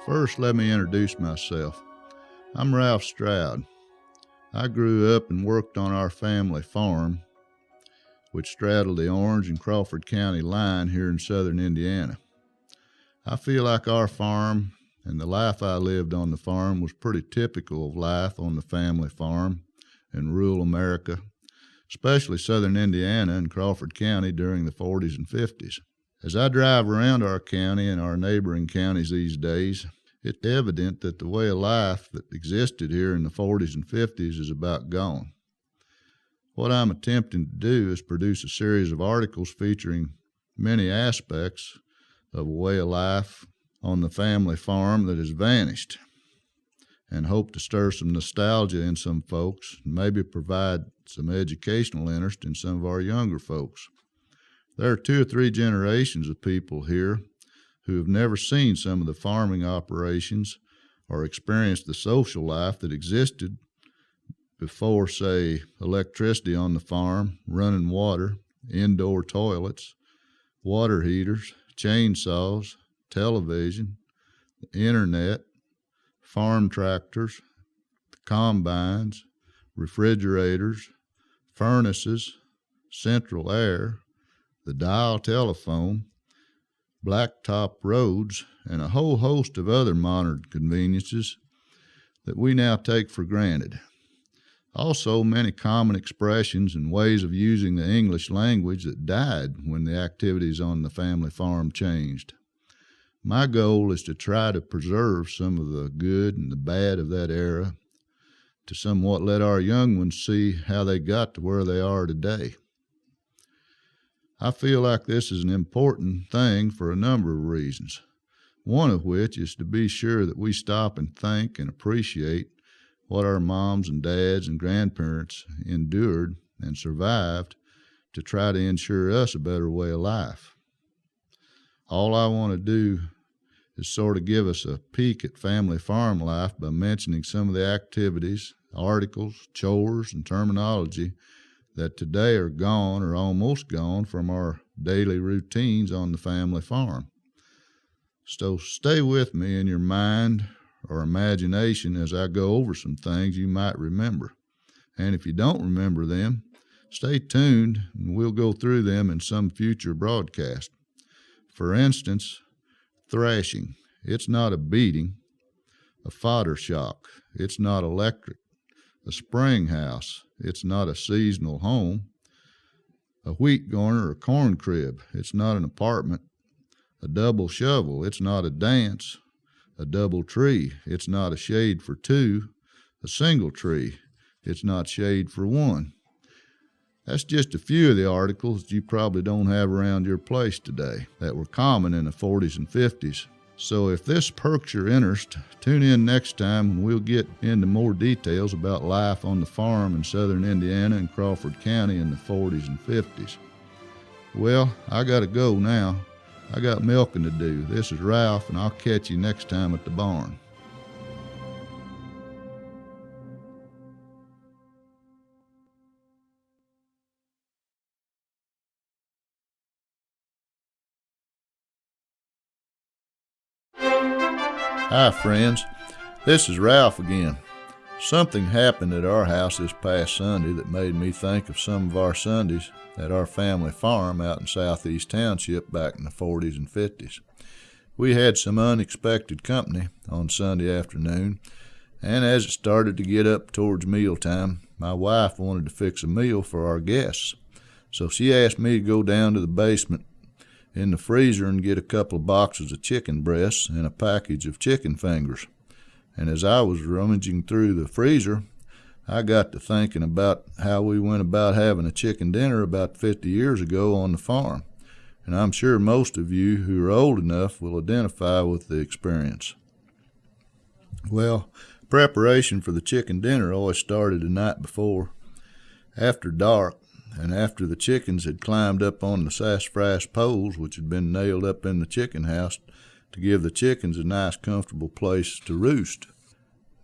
First, let me introduce myself. I'm Ralph Stroud. I grew up and worked on our family farm, which straddled the Orange and Crawford County line here in southern Indiana. I feel like our farm and the life I lived on the farm was pretty typical of life on the family farm in rural America, especially southern Indiana and Crawford County during the 40s and 50s. As I drive around our county and our neighboring counties these days, it's evident that the way of life that existed here in the 40s and 50s is about gone. What I'm attempting to do is produce a series of articles featuring many aspects of a way of life on the family farm that has vanished, and hope to stir some nostalgia in some folks and maybe provide some educational interest in some of our younger folks. There are 2 or 3 generations of people here who have never seen some of the farming operations or experienced the social life that existed before, say, electricity on the farm, running water, indoor toilets, water heaters, chainsaws, television, the internet, farm tractors, combines, refrigerators, furnaces, central air, the dial telephone, blacktop roads, and a whole host of other modern conveniences that we now take for granted. Also, many common expressions and ways of using the English language that died when the activities on the family farm changed. My goal is to try to preserve some of the good and the bad of that era, to somewhat let our young ones see how they got to where they are today. I feel like this is an important thing for a number of reasons, one of which is to be sure that we stop and think and appreciate what our moms and dads and grandparents endured and survived to try to ensure us a better way of life. All I want to do is sort of give us a peek at family farm life by mentioning some of the activities, articles, chores, and terminology that today are gone or almost gone from our daily routines on the family farm. So stay with me in your mind or imagination as I go over some things you might remember. And if you don't remember them, stay tuned and we'll go through them in some future broadcast. For instance, thrashing. It's not a beating. A fodder shock. It's not electric. A spring house. It's not a seasonal home. A wheat garner or corn crib. It's not an apartment. A double shovel. It's not a dance. A double tree. It's not a shade for 2. A single tree. It's not shade for 1. That's just a few of the articles that you probably don't have around your place today that were common in the 40s and 50s. So if this perks your interest, tune in next time and we'll get into more details about life on the farm in southern Indiana and Crawford County in the 40s and 50s. Well, I gotta go now. I got milking to do. This is Ralph, and I'll catch you next time at the barn. Hi, friends. This is Ralph again. Something happened at our house this past Sunday that made me think of some of our Sundays at our family farm out in Southeast Township back in the 40s and 50s. We had some unexpected company on Sunday afternoon, and as it started to get up towards mealtime, my wife wanted to fix a meal for our guests. So she asked me to go down to the basement in the freezer and get a couple of boxes of chicken breasts and a package of chicken fingers. And as I was rummaging through the freezer, I got to thinking about how we went about having a chicken dinner about 50 years ago on the farm. And I'm sure most of you who are old enough will identify with the experience. Well, preparation for the chicken dinner always started the night before, after dark, and after the chickens had climbed up on the sassafras poles which had been nailed up in the chicken house to give the chickens a nice comfortable place to roost.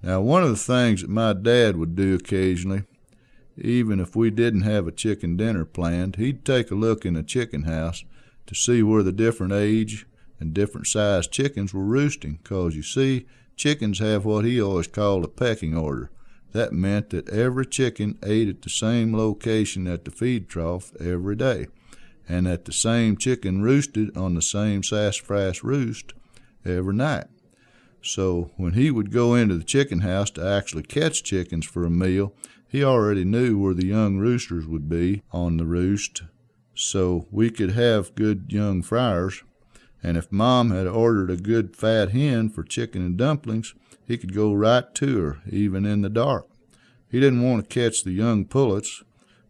Now, one of the things that my dad would do occasionally, even if we didn't have a chicken dinner planned, he'd take a look in the chicken house to see where the different age and different sized chickens were roosting, 'cause you see, chickens have what he always called a pecking order. That meant that every chicken ate at the same location at the feed trough every day, and that the same chicken roosted on the same sassafras roost every night. So when he would go into the chicken house to actually catch chickens for a meal, he already knew where the young roosters would be on the roost, so we could have good young fryers. And if Mom had ordered a good fat hen for chicken and dumplings, he could go right to her, even in the dark. He didn't want to catch the young pullets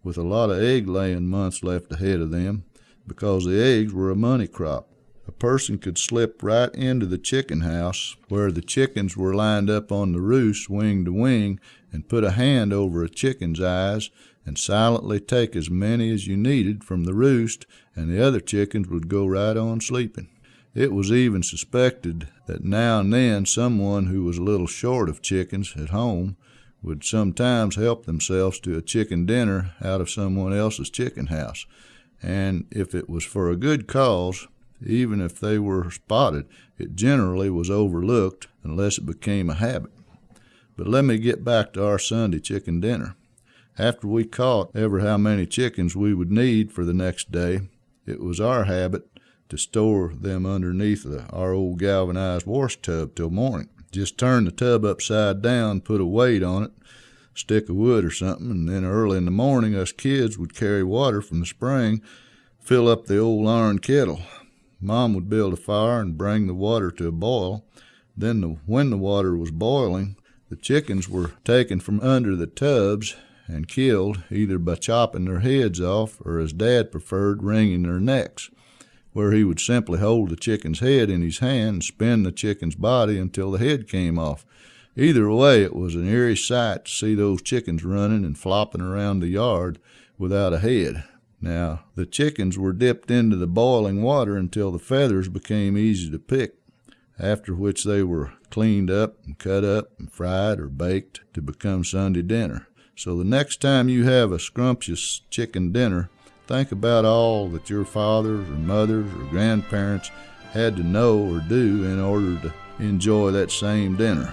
with a lot of egg-laying months left ahead of them, because the eggs were a money crop. A person could slip right into the chicken house where the chickens were lined up on the roost wing to wing and put a hand over a chicken's eyes and silently take as many as you needed from the roost, and the other chickens would go right on sleeping. It was even suspected that now and then someone who was a little short of chickens at home would sometimes help themselves to a chicken dinner out of someone else's chicken house, and if it was for a good cause, even if they were spotted, it generally was overlooked unless it became a habit. But let me get back to our Sunday chicken dinner. After we caught ever how many chickens we would need for the next day, it was our habit to store them underneath our old galvanized wash tub till morning. Just turn the tub upside down, put a weight on it, stick of wood or something, and then early in the morning us kids would carry water from the spring, fill up the old iron kettle. Mom would build a fire and bring the water to a boil. Then when the water was boiling, the chickens were taken from under the tubs and killed either by chopping their heads off or, as Dad preferred, wringing their necks, where he would simply hold the chicken's head in his hand and spin the chicken's body until the head came off. Either way, it was an eerie sight to see those chickens running and flopping around the yard without a head. Now, the chickens were dipped into the boiling water until the feathers became easy to pick, after which they were cleaned up and cut up and fried or baked to become Sunday dinner. So the next time you have a scrumptious chicken dinner, think about all that your fathers or mothers or grandparents had to know or do in order to enjoy that same dinner.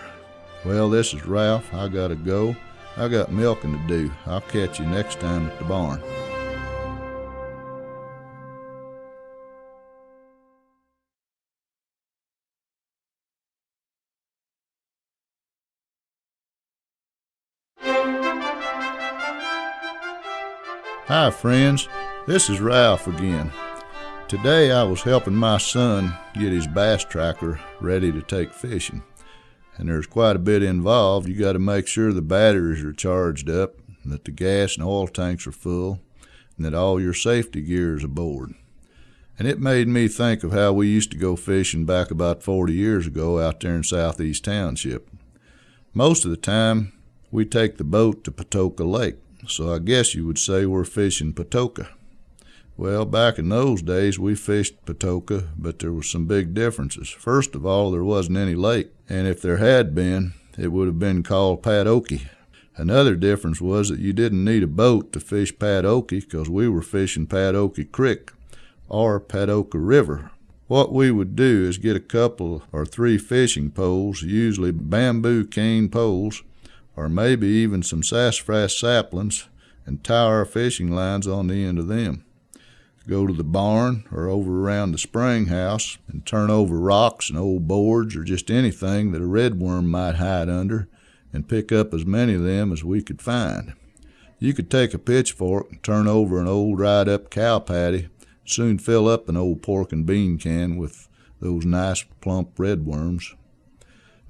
Well, this is Ralph. I gotta go. I got milking to do. I'll catch you next time at the barn. Hi friends, this is Ralph again. Today I was helping my son get his bass tracker ready to take fishing. And there's quite a bit involved. You got to make sure the batteries are charged up, and that the gas and oil tanks are full, and that all your safety gear is aboard. And it made me think of how we used to go fishing back about 40 years ago out there in Southeast Township. Most of the time, we take the boat to Patoka Lake. So I guess you would say we're fishing Patoka. Well, back in those days, we fished Patoka, but there were some big differences. First of all, there wasn't any lake, and if there had been, it would have been called Patoka. Another difference was that you didn't need a boat to fish Patoka, because we were fishing Patoka Creek or Patoka River. What we would do is get a couple or three fishing poles, usually bamboo cane poles, or maybe even some sassafras saplings, and tie our fishing lines on the end of them. Go to the barn or over around the spring house and turn over rocks and old boards or just anything that a redworm might hide under, and pick up as many of them as we could find. You could take a pitchfork and turn over an old dried-up cow patty, soon fill up an old pork and bean can with those nice plump redworms.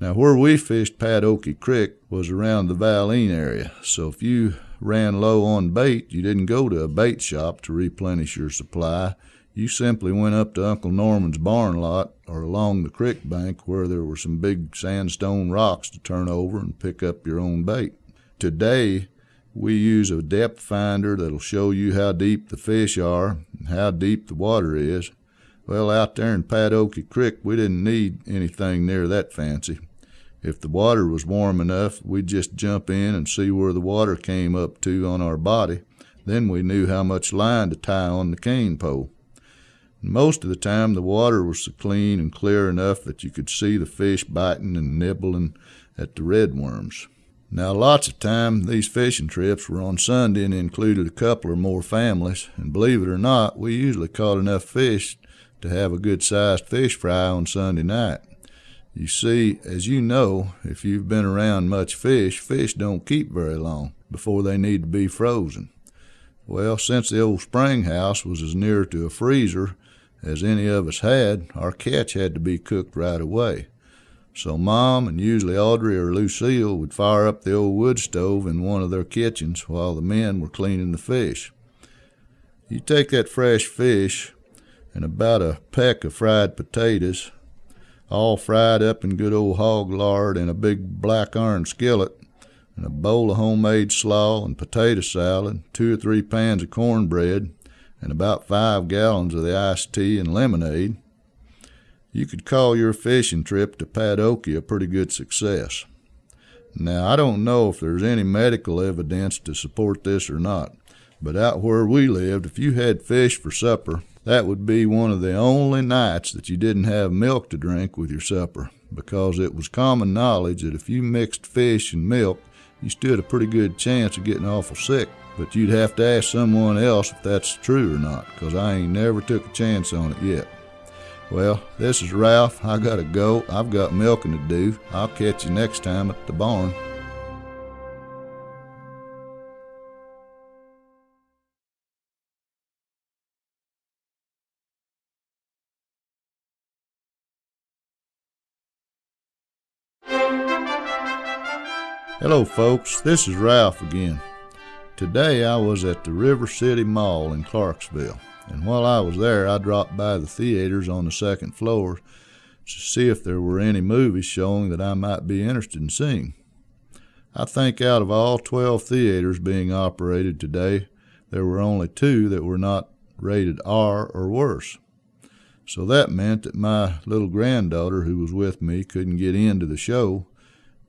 Now, where we fished Patoka Creek was around the Valine area, so if you ran low on bait, you didn't go to a bait shop to replenish your supply. You simply went up to Uncle Norman's barn lot or along the creek bank where there were some big sandstone rocks to turn over and pick up your own bait. Today, we use a depth finder that'll show you how deep the fish are and how deep the water is. Well, out there in Patoka Creek, we didn't need anything near that fancy. If the water was warm enough, we'd just jump in and see where the water came up to on our body. Then we knew how much line to tie on the cane pole. Most of the time the water was so clean and clear enough that you could see the fish biting and nibbling at the redworms. Now lots of time these fishing trips were on Sunday and included a couple or more families, and believe it or not, we usually caught enough fish to have a good-sized fish fry on Sunday night. You see, as you know, if you've been around much fish don't keep very long before they need to be frozen. Well, since the old spring house was as near to a freezer as any of us had, our catch had to be cooked right away. So Mom and usually Audrey or Lucille would fire up the old wood stove in one of their kitchens while the men were cleaning the fish. You take that fresh fish and about a peck of fried potatoes, all fried up in good old hog lard in a big black iron skillet, and a bowl of homemade slaw and potato salad, 2 or 3 pans of cornbread, and about 5 gallons of the iced tea and lemonade, you could call your fishing trip to Padokie a pretty good success. Now, I don't know if there's any medical evidence to support this or not, but out where we lived, if you had fish for supper, that would be one of the only nights that you didn't have milk to drink with your supper, because it was common knowledge that if you mixed fish and milk, you stood a pretty good chance of getting awful sick. But you'd have to ask someone else if that's true or not, because I ain't never took a chance on it yet. Well, this is Ralph. I gotta go. I've got milking to do. I'll catch you next time at the barn. Hello folks, this is Ralph again. Today I was at the River City Mall in Clarksville, and while I was there I dropped by the theaters on the second floor to see if there were any movies showing that I might be interested in seeing. I think out of all 12 theaters being operated today, there were only 2 that were not rated R or worse. So that meant that my little granddaughter who was with me couldn't get into the show.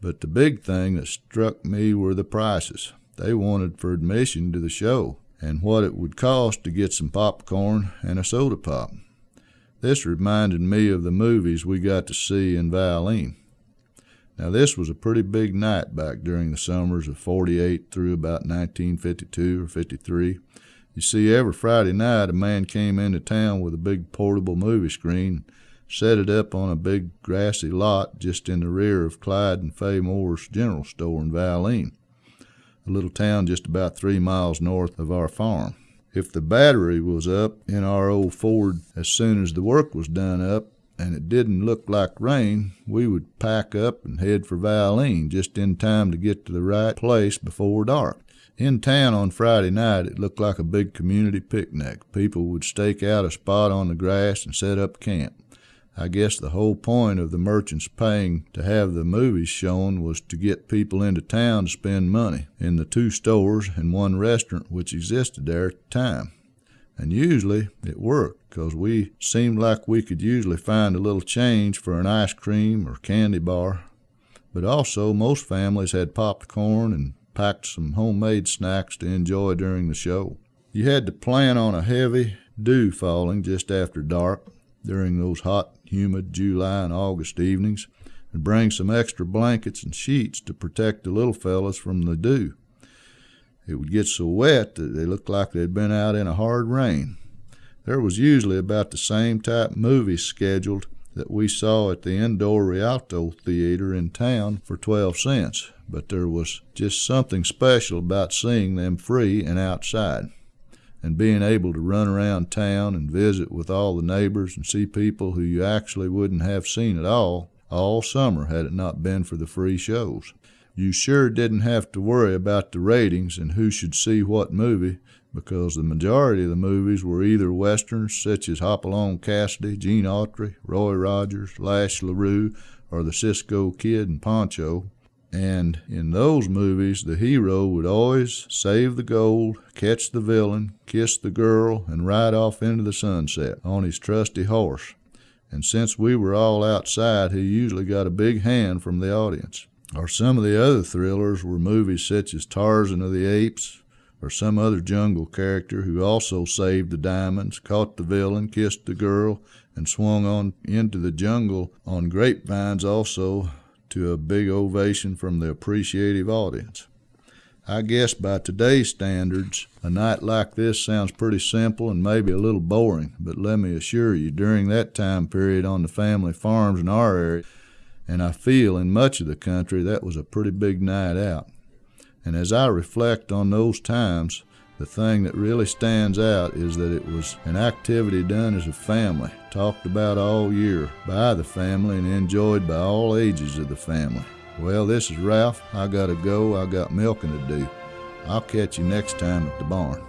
But the big thing that struck me were the prices. They wanted for admission to the show and what it would cost to get some popcorn and a soda pop. This reminded me of the movies we got to see in Valene. Now this was a pretty big night back during the summers of '48 through about 1952 or '53. You see, every Friday night a man came into town with a big portable movie screen, set it up on a big grassy lot just in the rear of Clyde and Fay Moore's general store in Valene, a little town just about 3 miles north of our farm. If the battery was up in our old Ford as soon as the work was done up and it didn't look like rain, we would pack up and head for Valene just in time to get to the right place before dark. In town on Friday night, it looked like a big community picnic. People would stake out a spot on the grass and set up camp. I guess the whole point of the merchants paying to have the movies shown was to get people into town to spend money in the 2 stores and 1 restaurant which existed there at the time. And usually it worked, because we seemed like we could usually find a little change for an ice cream or candy bar. But also most families had popcorn and packed some homemade snacks to enjoy during the show. You had to plan on a heavy dew falling just after dark during those hot, humid July and August evenings, and bring some extra blankets and sheets to protect the little fellas from the dew. It would get so wet that they looked like they'd been out in a hard rain. There was usually about the same type movies scheduled that we saw at the indoor Rialto Theater in town for 12 cents, but there was just something special about seeing them free and outside, and being able to run around town and visit with all the neighbors and see people who you actually wouldn't have seen at all summer had it not been for the free shows. You sure didn't have to worry about the ratings and who should see what movie, because the majority of the movies were either westerns such as Hopalong Cassidy, Gene Autry, Roy Rogers, Lash LaRue, or the Cisco Kid and Poncho. And in those movies, the hero would always save the gold, catch the villain, kiss the girl, and ride off into the sunset on his trusty horse. And since we were all outside, he usually got a big hand from the audience. Or some of the other thrillers were movies such as Tarzan of the Apes, or some other jungle character who also saved the diamonds, caught the villain, kissed the girl, and swung on into the jungle on grapevines also, to a big ovation from the appreciative audience. I guess by today's standards, a night like this sounds pretty simple and maybe a little boring, but let me assure you, during that time period on the family farms in our area, and I feel in much of the country, that was a pretty big night out. And as I reflect on those times, the thing that really stands out is that it was an activity done as a family, talked about all year by the family and enjoyed by all ages of the family. Well, this is Ralph. I gotta go. I got milking to do. I'll catch you next time at the barn.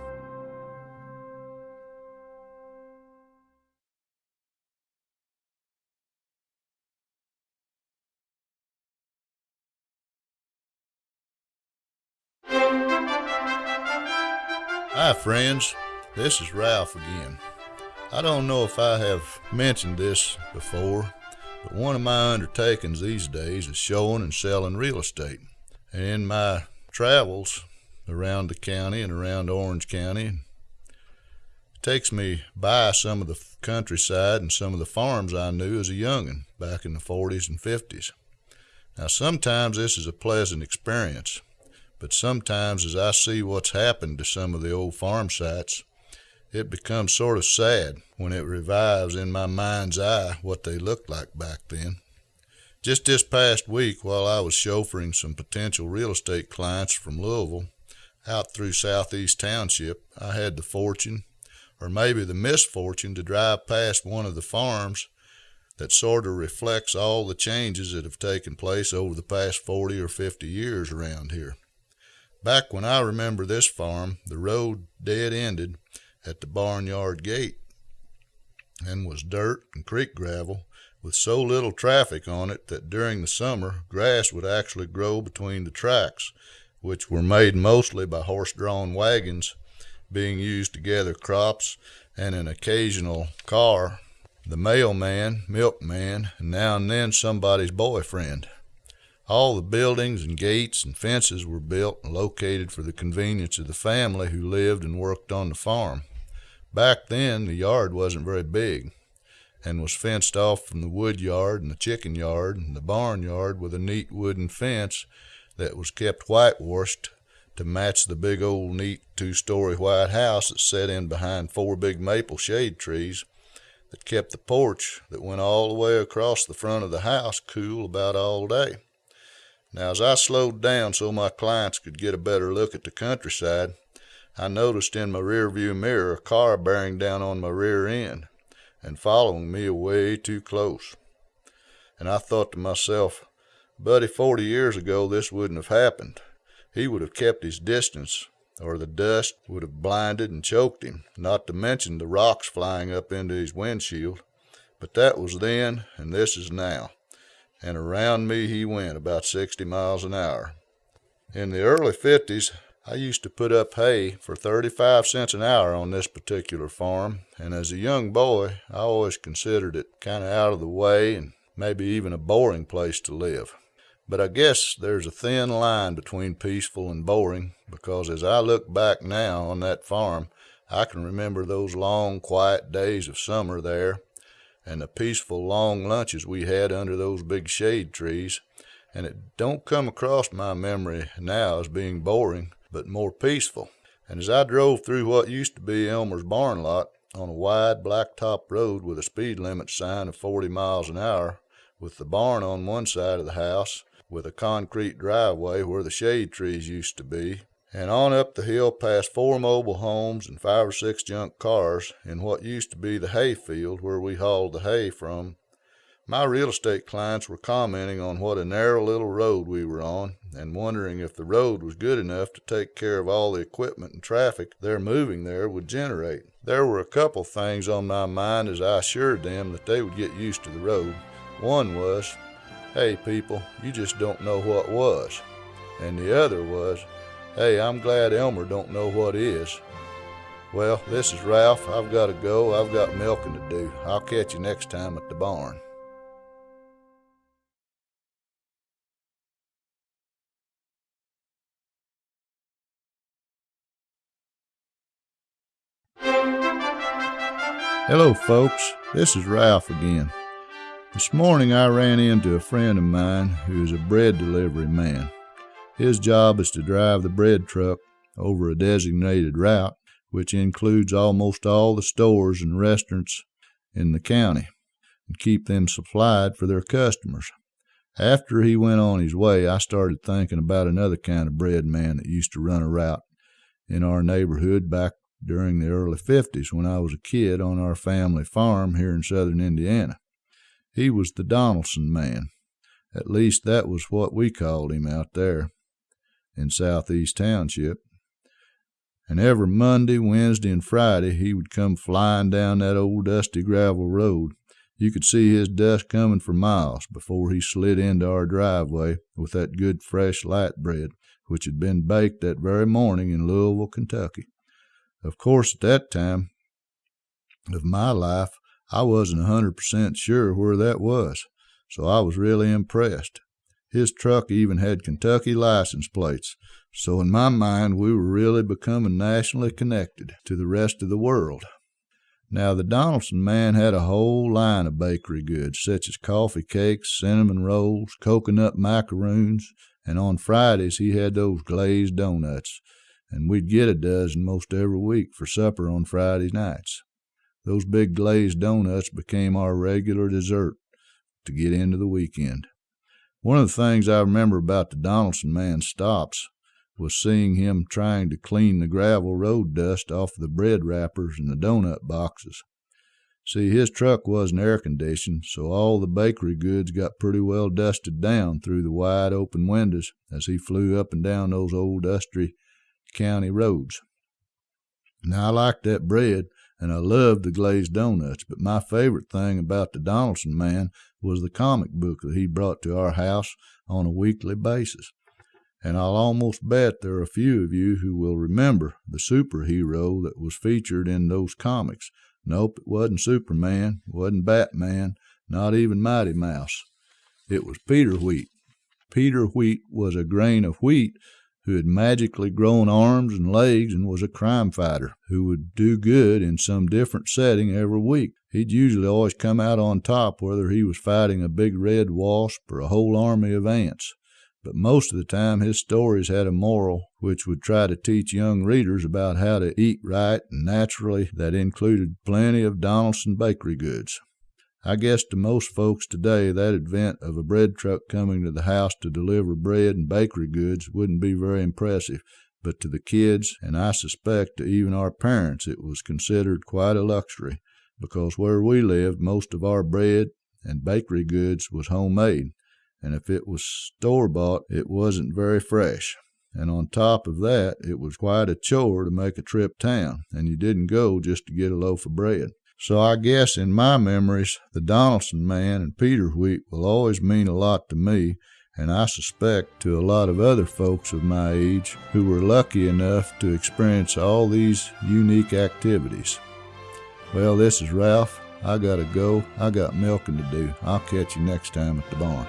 Hi, friends. This is Ralph again. I don't know if I have mentioned this before, but one of my undertakings these days is showing and selling real estate. And in my travels around the county and around Orange County, it takes me by some of the countryside and some of the farms I knew as a young'un back in the 40s and 50s. Now, sometimes this is a pleasant experience, but sometimes as I see what's happened to some of the old farm sites, it becomes sort of sad when it revives in my mind's eye what they looked like back then. Just this past week, while I was chauffeuring some potential real estate clients from Louisville out through Southeast Township, I had the fortune, or maybe the misfortune, to drive past one of the farms that sort of reflects all the changes that have taken place over the past 40 or 50 years around here. Back when I remember this farm, the road dead-ended at the barnyard gate and was dirt and creek gravel with so little traffic on it that during the summer grass would actually grow between the tracks, which were made mostly by horse-drawn wagons being used to gather crops and an occasional car, the mailman, milkman, and now and then somebody's boyfriend. All the buildings and gates and fences were built and located for the convenience of the family who lived and worked on the farm. Back then, the yard wasn't very big and was fenced off from the wood yard and the chicken yard and the barn yard with a neat wooden fence that was kept whitewashed to match the big old neat 2-story white house that set in behind 4 big maple shade trees that kept the porch that went all the way across the front of the house cool about all day. Now, as I slowed down so my clients could get a better look at the countryside, I noticed in my rearview mirror a car bearing down on my rear end and following me way too close. And I thought to myself, buddy, 40 years ago this wouldn't have happened. He would have kept his distance, or the dust would have blinded and choked him, not to mention the rocks flying up into his windshield. But that was then, and this is now. And around me he went about 60 miles an hour. In the early 50s, I used to put up hay for 35 cents an hour on this particular farm, and as a young boy, I always considered it kind of out of the way and maybe even a boring place to live. But I guess there's a thin line between peaceful and boring, because as I look back now on that farm, I can remember those long, quiet days of summer there and the peaceful, long lunches we had under those big shade trees, and it don't come across my memory now as being boring, but more peaceful. And as I drove through what used to be Elmer's barn lot on a wide blacktop road with a speed limit sign of 40 miles an hour, with the barn on one side of the house, with a concrete driveway where the shade trees used to be, and on up the hill past 4 mobile homes and 5 or 6 junk cars in what used to be the hay field where we hauled the hay from, my real estate clients were commenting on what a narrow little road we were on and wondering if the road was good enough to take care of all the equipment and traffic their moving there would generate. There were a couple things on my mind as I assured them that they would get used to the road. One was, hey people, you just don't know what was. And the other was, hey, I'm glad Elmer don't know what is. Well, this is Ralph. I've got to go. I've got milking to do. I'll catch you next time at the barn. Hello, folks. This is Ralph again. This morning I ran into a friend of mine who is a bread delivery man. His job is to drive the bread truck over a designated route, which includes almost all the stores and restaurants in the county, and keep them supplied for their customers. After he went on his way, I started thinking about another kind of bread man that used to run a route in our neighborhood back during the early 50s when I was a kid on our family farm here in southern Indiana. He was the Donaldson man. At least that was what we called him out there in Southeast Township. And every Monday, Wednesday, and Friday he would come flying down that old dusty gravel road. You could see his dust coming for miles before he slid into our driveway with that good fresh light bread, which had been baked that very morning in Louisville, Kentucky. Of course, at that time of my life, I wasn't 100% sure where that was, so I was really impressed. His truck even had Kentucky license plates, so in my mind we were really becoming nationally connected to the rest of the world. Now, the Donaldson man had a whole line of bakery goods, such as coffee cakes, cinnamon rolls, coconut macaroons, and on Fridays he had those glazed donuts, and we'd get a dozen most every week for supper on Friday nights. Those big glazed donuts became our regular dessert to get into the weekend. One of the things I remember about the Donaldson man's stops was seeing him trying to clean the gravel road dust off the bread wrappers and the donut boxes. See, his truck wasn't air-conditioned, so all the bakery goods got pretty well dusted down through the wide open windows as he flew up and down those old dusty county roads. Now, I liked that bread, and I loved the glazed donuts, but my favorite thing about the Donaldson man was the comic book that he brought to our house on a weekly basis. And I'll almost bet there are a few of you who will remember the superhero that was featured in those comics. Nope, it wasn't Superman, it wasn't Batman, not even Mighty Mouse. It was Peter Wheat. Peter Wheat was a grain of wheat who had magically grown arms and legs and was a crime fighter who would do good in some different setting every week. He'd usually always come out on top, whether he was fighting a big red wasp or a whole army of ants. But most of the time his stories had a moral which would try to teach young readers about how to eat right and naturally. That included plenty of Donaldson bakery goods. I guess to most folks today, that event of a bread truck coming to the house to deliver bread and bakery goods wouldn't be very impressive, but to the kids, and I suspect to even our parents, it was considered quite a luxury, because where we lived, most of our bread and bakery goods was homemade, and if it was store-bought, it wasn't very fresh. And on top of that, it was quite a chore to make a trip town, and you didn't go just to get a loaf of bread. So I guess in my memories, the Donaldson man and Peter Wheat will always mean a lot to me, and I suspect to a lot of other folks of my age who were lucky enough to experience all these unique activities. Well, this is Ralph. I gotta go. I got milking to do. I'll catch you next time at the barn.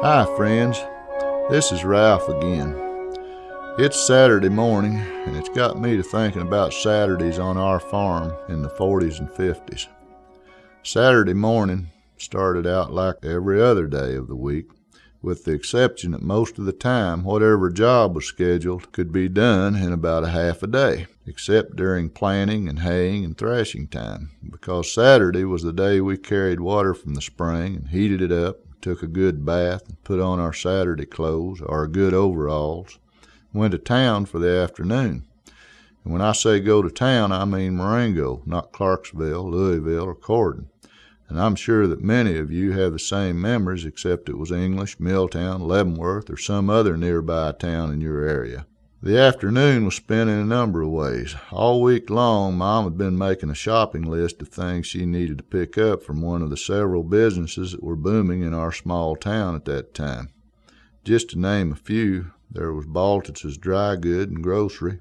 Hi, friends. This is Ralph again. It's Saturday morning, and it's got me to thinking about Saturdays on our farm in the 40s and 50s. Saturday morning started out like every other day of the week, with the exception that most of the time, whatever job was scheduled could be done in about a half a day, except during planting and haying and thrashing time, because Saturday was the day we carried water from the spring and heated it up, took a good bath, and put on our Saturday clothes, our good overalls, went to town for the afternoon. And when I say go to town, I mean Marengo, not Clarksville, Louisville, or Cordon. And I'm sure that many of you have the same memories, except it was English, Milltown, Leavenworth, or some other nearby town in your area. The afternoon was spent in a number of ways. All week long, Mom had been making a shopping list of things she needed to pick up from one of the several businesses that were booming in our small town at that time. Just to name a few, there was Baltus's dry good and grocery,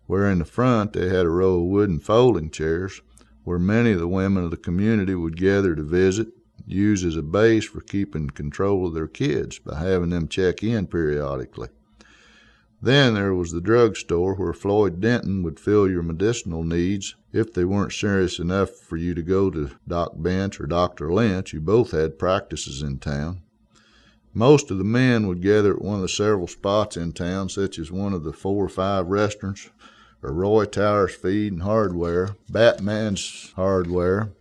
where in the front they had a row of wooden folding chairs where many of the women of the community would gather to visit, use as a base for keeping control of their kids by having them check in periodically. Then there was the drugstore where Floyd Denton would fill your medicinal needs if they weren't serious enough for you to go to Doc Bench or Dr. Lynch, who both had practices in town. Most of the men would gather at one of the several spots in town, such as one of the 4 or 5 restaurants, or Roy Towers Feed and Hardware, Batman's Hardware,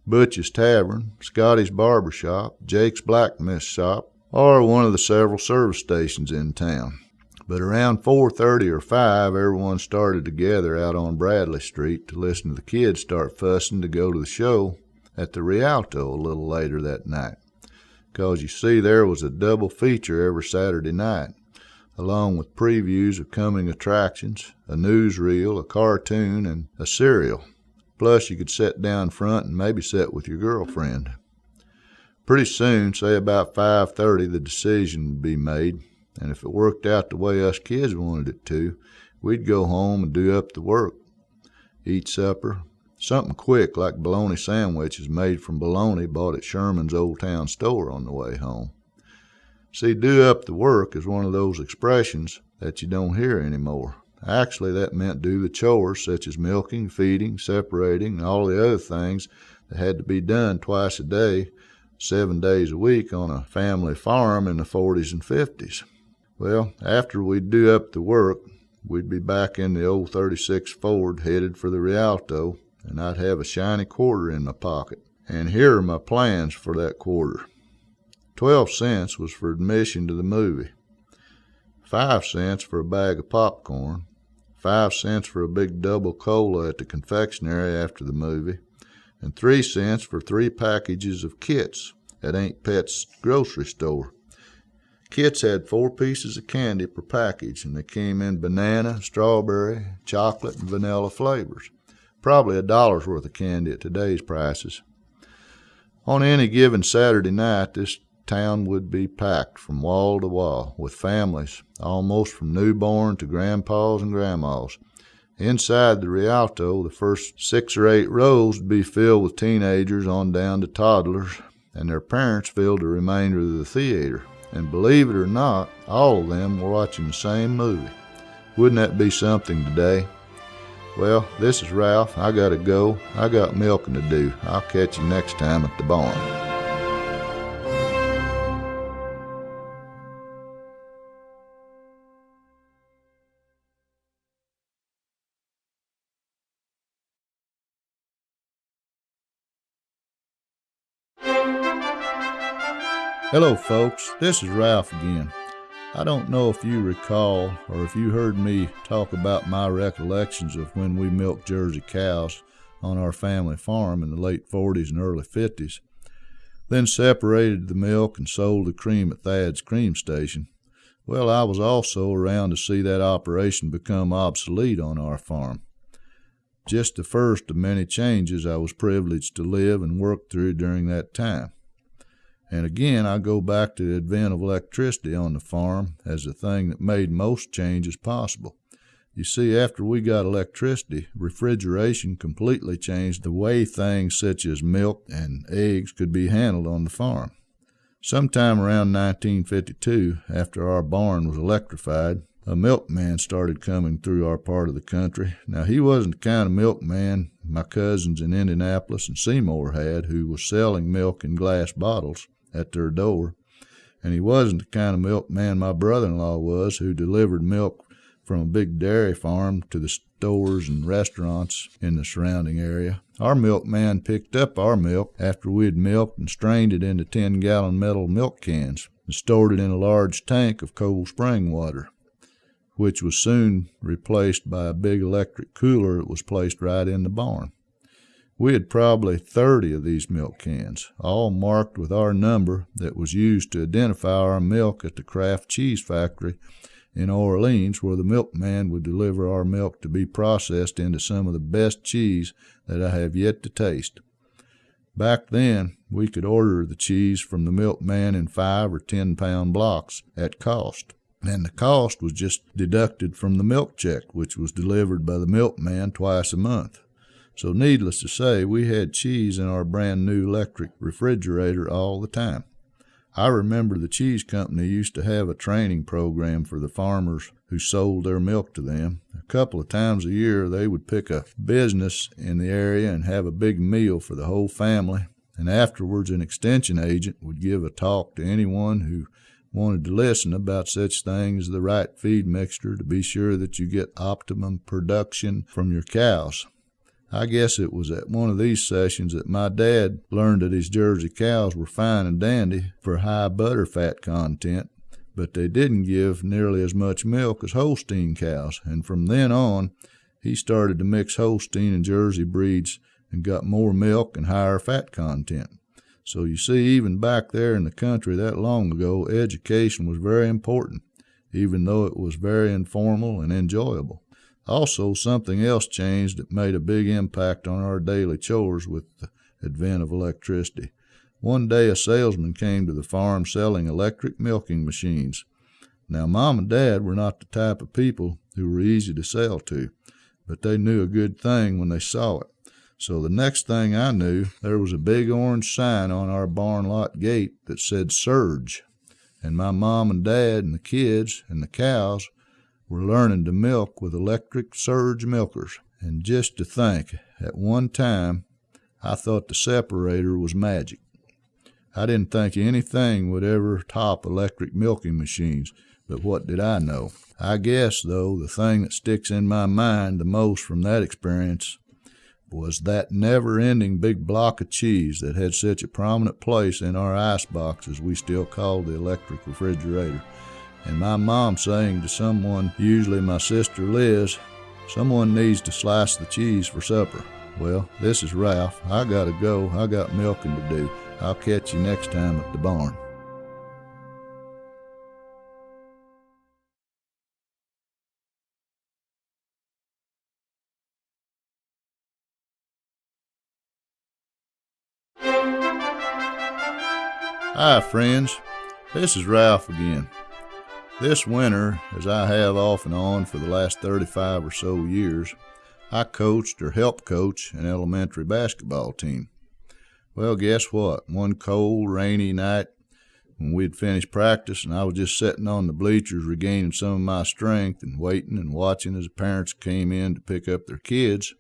Butch's Tavern, Scotty's Barber Shop, Jake's Blacksmith Shop, or one of the several service stations in town. But around 4:30 or 5, everyone started to gather out on Bradley Street to listen to the kids start fussing to go to the show at the Rialto a little later that night. 'Cause you see, there was a double feature every Saturday night, along with previews of coming attractions, a newsreel, a cartoon, and a serial. Plus you could sit down front and maybe sit with your girlfriend. Pretty soon, say about 5:30, the decision would be made, and if it worked out the way us kids wanted it to, we'd go home and do up the work. Eat supper, something quick like bologna sandwiches made from bologna bought at Sherman's Old Town Store on the way home. See, do up the work is one of those expressions that you don't hear anymore. Actually, that meant do the chores such as milking, feeding, separating, and all the other things that had to be done twice a day, 7 days a week on a family farm in the 40s and 50s. Well, after we'd do up the work, we'd be back in the old 36 Ford headed for the Rialto, and I'd have a shiny quarter in my pocket. And here are my plans for that quarter. 12 cents was for admission to the movie, 5 cents for a bag of popcorn, 5 cents for a big double cola at the confectionery after the movie, and 3 cents for 3 packages of kits at Aunt Pet's grocery store. Kits had 4 pieces of candy per package, and they came in banana, strawberry, chocolate, and vanilla flavors. Probably $1 worth of candy at today's prices. On any given Saturday night, this town would be packed from wall to wall with families, almost from newborn to grandpas and grandmas. Inside the Rialto, the first 6 or 8 rows would be filled with teenagers on down to toddlers, and their parents filled the remainder of the theater. And believe it or not, all of them were watching the same movie. Wouldn't that be something today? Well, this is Ralph. I gotta go. I got milking to do. I'll catch you next time at the barn. Hello, folks. This is Ralph again. I don't know if you recall or if you heard me talk about my recollections of when we milked Jersey cows on our family farm in the late 40s and early 50s, then separated the milk and sold the cream at Thad's cream station. Well, I was also around to see that operation become obsolete on our farm. Just the first of many changes I was privileged to live and work through during that time. And again, I go back to the advent of electricity on the farm as the thing that made most changes possible. You see, after we got electricity, refrigeration completely changed the way things such as milk and eggs could be handled on the farm. Sometime around 1952, after our barn was electrified, a milkman started coming through our part of the country. Now, he wasn't the kind of milkman my cousins in Indianapolis and Seymour had, who was selling milk in glass bottles at their door, and he wasn't the kind of milkman my brother-in-law was, who delivered milk from a big dairy farm to the stores and restaurants in the surrounding area. Our milkman picked up our milk after we had milked and strained it into 10-gallon metal milk cans and stored it in a large tank of cold spring water, which was soon replaced by a big electric cooler that was placed right in the barn. We had probably 30 of these milk cans, all marked with our number that was used to identify our milk at the Kraft cheese factory in Orleans, where the milkman would deliver our milk to be processed into some of the best cheese that I have yet to taste. Back then, we could order the cheese from the milkman in 5 or 10 pound blocks at cost. and the cost was just deducted from the milk check, which was delivered by the milkman twice a month. So needless to say, we had cheese in our brand new electric refrigerator all the time. I remember the cheese company used to have a training program for the farmers who sold their milk to them. A couple of times a year, they would pick a business in the area and have a big meal for the whole family. And afterwards, an extension agent would give a talk to anyone who wanted to listen about such things as the right feed mixture to be sure that you get optimum production from your cows. I guess it was at one of these sessions that my dad learned that his Jersey cows were fine and dandy for high butter fat content, but they didn't give nearly as much milk as Holstein cows, and from then on, he started to mix Holstein and Jersey breeds and got more milk and higher fat content. So you see, even back there in the country that long ago, education was very important, even though it was very informal and enjoyable. Also, something else changed that made a big impact on our daily chores with the advent of electricity. One day a salesman came to the farm selling electric milking machines. Now, Mom and Dad were not the type of people who were easy to sell to, but they knew a good thing when they saw it. So the next thing I knew, there was a big orange sign on our barn lot gate that said Surge, and my Mom and Dad and the kids and the cows were learning to milk with electric surge milkers. And just to think, at one time, I thought the separator was magic. I didn't think anything would ever top electric milking machines, but what did I know? I guess, though, the thing that sticks in my mind the most from that experience was that never-ending big block of cheese that had such a prominent place in our ice box, as we still called the electric refrigerator. And my mom saying to someone, usually my sister Liz, someone needs to slice the cheese for supper. Well, this is Ralph. I gotta go. I got milking to do. I'll catch you next time at the barn. Hi, friends. This is Ralph again. This winter, as I have off and on for the last 35 or so years, I coached or helped coach an elementary basketball team. Well, guess what? One cold, rainy night when we'd finished practice and I was just sitting on the bleachers regaining some of my strength and waiting and watching as the parents came in to pick up their kids,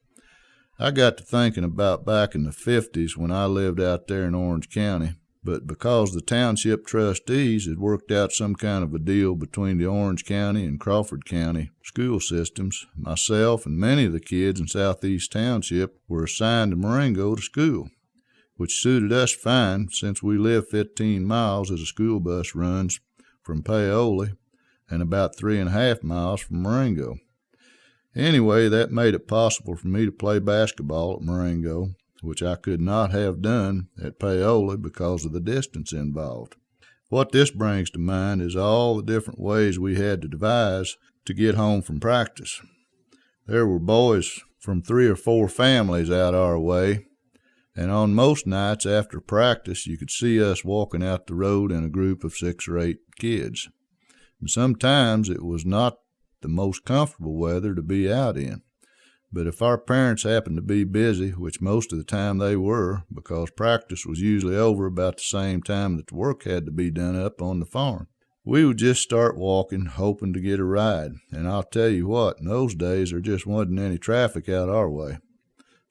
I got to thinking about back in the 50s when I lived out there in Orange County. But because the township trustees had worked out some kind of a deal between the Orange County and Crawford County school systems, myself and many of the kids in Southeast Township were assigned to Marengo to school, which suited us fine since we live 15 miles as a school bus runs from Paoli and about 3.5 miles from Marengo. Anyway, that made it possible for me to play basketball at Marengo, which I could not have done at Paoli because of the distance involved. What this brings to mind is all the different ways we had to devise to get home from practice. There were boys from 3 or 4 families out our way, and on most nights after practice you could see us walking out the road in a group of 6 or 8 kids. And sometimes it was not the most comfortable weather to be out in. But if our parents happened to be busy, which most of the time they were, because practice was usually over about the same time that the work had to be done up on the farm, we would just start walking, hoping to get a ride. And I'll tell you what, in those days there just wasn't any traffic out our way.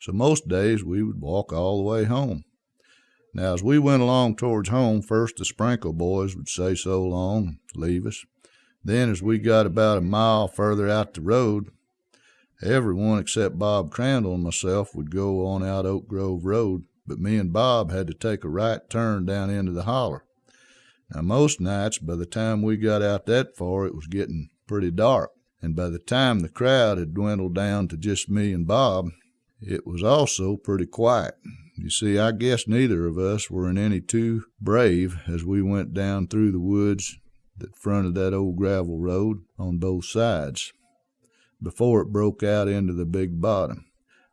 So most days we would walk all the way home. Now as we went along towards home, first the Sprinkle boys would say so long and leave us. Then as we got about a mile further out the road, everyone except Bob Crandall and myself would go on out Oak Grove Road, but me and Bob had to take a right turn down into the holler. Now most nights, by the time we got out that far, it was getting pretty dark, and by the time the crowd had dwindled down to just me and Bob, it was also pretty quiet. You see, I guess neither of us were in any too brave as we went down through the woods that fronted that old gravel road on both sides before it broke out into the big bottom.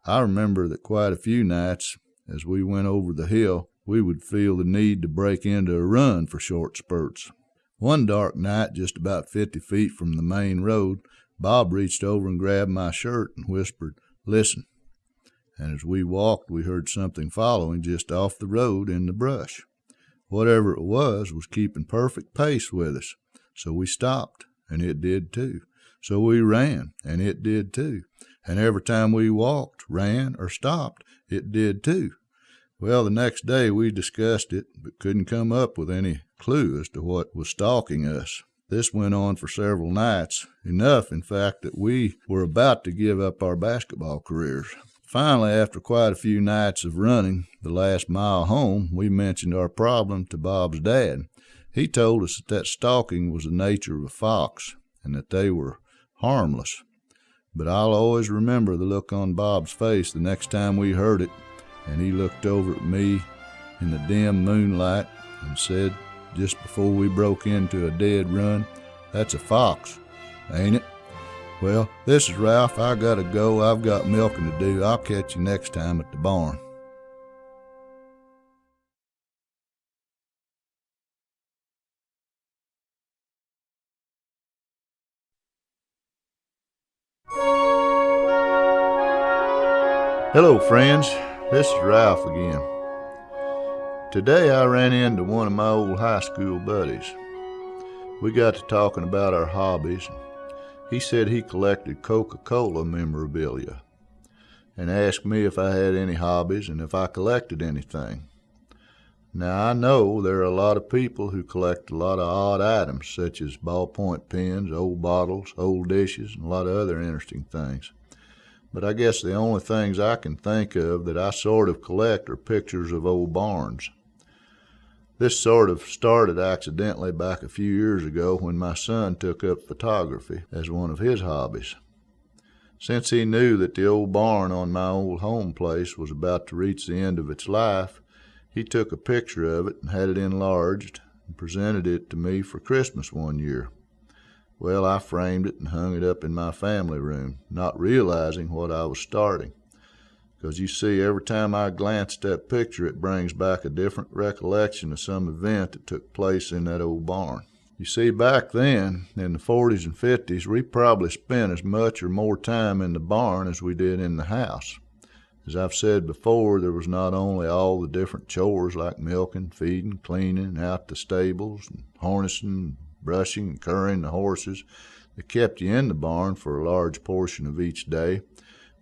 I remember that quite a few nights as we went over the hill, we would feel the need to break into a run for short spurts. One dark night, just about 50 feet from the main road, Bob reached over and grabbed my shirt and whispered, "Listen." And as we walked, we heard something following just off the road in the brush. Whatever it was keeping perfect pace with us. So we stopped, and it did too. So we ran, and it did too. And every time we walked, ran, or stopped, it did too. Well, the next day we discussed it, but couldn't come up with any clue as to what was stalking us. This went on for several nights, enough, in fact, that we were about to give up our basketball careers. Finally, after quite a few nights of running the last mile home, we mentioned our problem to Bob's dad. He told us that stalking was the nature of a fox and that they were harmless. But I'll always remember the look on Bob's face the next time we heard it, and he looked over at me in the dim moonlight and said, just before we broke into a dead run, "That's a fox, ain't it?" Well, this is Ralph. I gotta go. I've got milking to do. I'll catch you next time at the barn. Hello, friends. This is Ralph again. Today I ran into one of my old high school buddies. We got to talking about our hobbies. He said he collected Coca-Cola memorabilia and asked me if I had any hobbies and if I collected anything. Now, I know there are a lot of people who collect a lot of odd items, such as ballpoint pens, old bottles, old dishes, and a lot of other interesting things. But I guess the only things I can think of that I sort of collect are pictures of old barns. This sort of started accidentally back a few years ago when my son took up photography as one of his hobbies. Since he knew that the old barn on my old home place was about to reach the end of its life, he took a picture of it and had it enlarged and presented it to me for Christmas one year. Well, I framed it and hung it up in my family room, not realizing what I was starting. Because you see, every time I glance at that picture, it brings back a different recollection of some event that took place in that old barn. You see, back then, in the 40s and 50s, we probably spent as much or more time in the barn as we did in the house. As I've said before, there was not only all the different chores like milking, feeding, cleaning, out the stables, and harnessing, brushing, and currying the horses that kept you in the barn for a large portion of each day,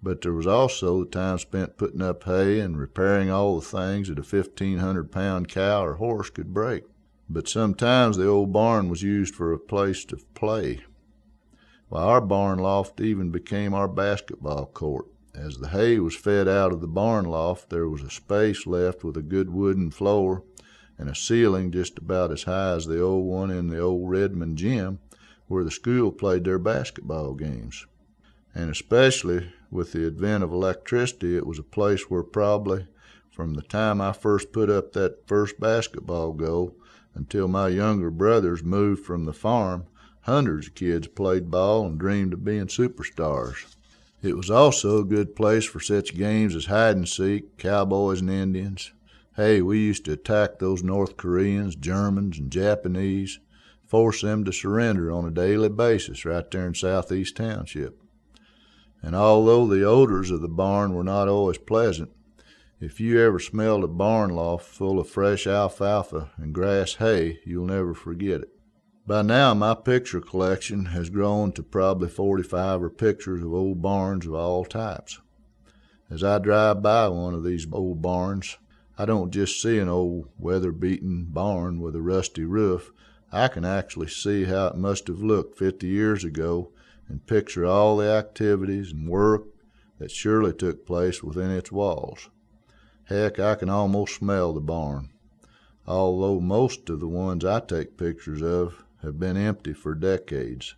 but there was also the time spent putting up hay and repairing all the things that a 1,500-pound cow or horse could break. But sometimes the old barn was used for a place to play. Why, our barn loft even became our basketball court. As the hay was fed out of the barn loft, there was a space left with a good wooden floor and a ceiling just about as high as the old one in the old Redmond gym where the school played their basketball games. And especially with the advent of electricity, it was a place where probably from the time I first put up that first basketball goal until my younger brothers moved from the farm, hundreds of kids played ball and dreamed of being superstars. It was also a good place for such games as hide and seek, cowboys and Indians. Hey, we used to attack those North Koreans, Germans, and Japanese, force them to surrender on a daily basis right there in Southeast Township. And although the odors of the barn were not always pleasant, if you ever smelled a barn loft full of fresh alfalfa and grass hay, you'll never forget it. By now, my picture collection has grown to probably 45 or pictures of old barns of all types. As I drive by one of these old barns, I don't just see an old weather-beaten barn with a rusty roof. I can actually see how it must have looked 50 years ago and picture all the activities and work that surely took place within its walls. Heck, I can almost smell the barn, although most of the ones I take pictures of have been empty for decades.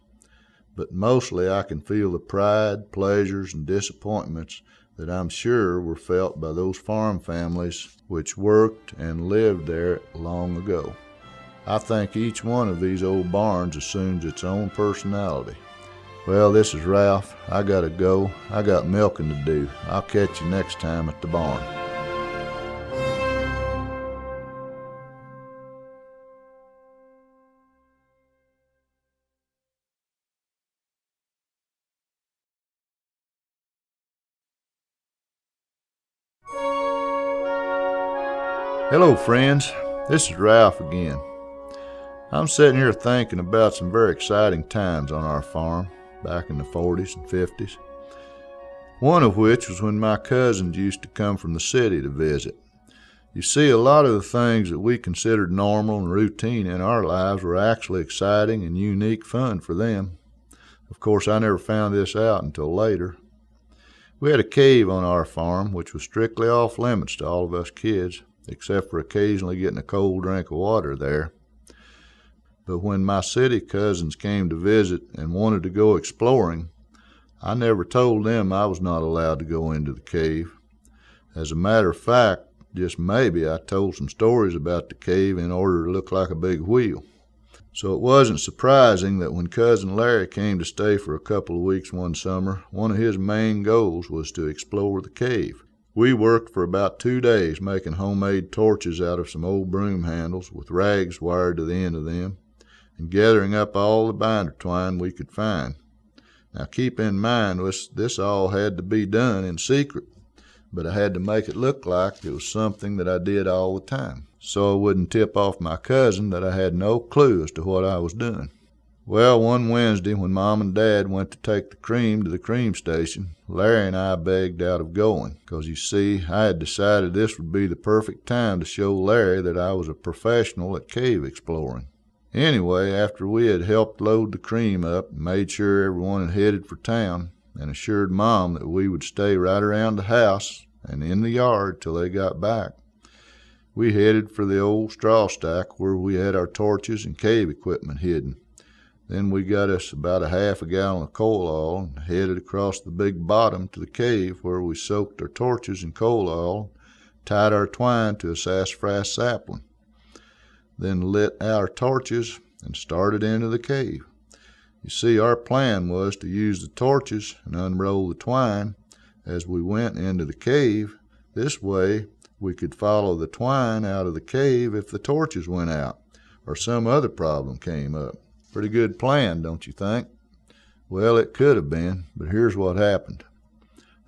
But mostly I can feel the pride, pleasures, and disappointments that I'm sure were felt by those farm families which worked and lived there long ago. I think each one of these old barns assumes its own personality. Well, this is Ralph. I gotta go. I got milking to do. I'll catch you next time at the barn. Hello friends, this is Ralph again. I'm sitting here thinking about some very exciting times on our farm back in the 40s and 50s. One of which was when my cousins used to come from the city to visit. You see, a lot of the things that we considered normal and routine in our lives were actually exciting and unique fun for them. Of course, I never found this out until later. We had a cave on our farm which was strictly off limits to all of us kids, except for occasionally getting a cold drink of water there. But when my city cousins came to visit and wanted to go exploring, I never told them I was not allowed to go into the cave. As a matter of fact, just maybe I told some stories about the cave in order to look like a big wheel. So it wasn't surprising that when Cousin Larry came to stay for a couple of weeks one summer, one of his main goals was to explore the cave. We worked for about 2 days making homemade torches out of some old broom handles with rags wired to the end of them, and gathering up all the binder twine we could find. Now keep in mind, this all had to be done in secret, but I had to make it look like it was something that I did all the time, so I wouldn't tip off my cousin that I had no clue as to what I was doing. Well, one Wednesday when Mom and Dad went to take the cream to the cream station, Larry and I begged out of going, because you see, I had decided this would be the perfect time to show Larry that I was a professional at cave exploring. Anyway, after we had helped load the cream up and made sure everyone had headed for town, and assured Mom that we would stay right around the house and in the yard till they got back, we headed for the old straw stack where we had our torches and cave equipment hidden. Then we got us about a half a gallon of coal oil and headed across the big bottom to the cave where we soaked our torches in coal oil, tied our twine to a sassafras sapling, then lit our torches and started into the cave. You see, our plan was to use the torches and unroll the twine as we went into the cave. This way we could follow the twine out of the cave if the torches went out or some other problem came up. Pretty good plan, don't you think? Well, it could have been, but here's what happened.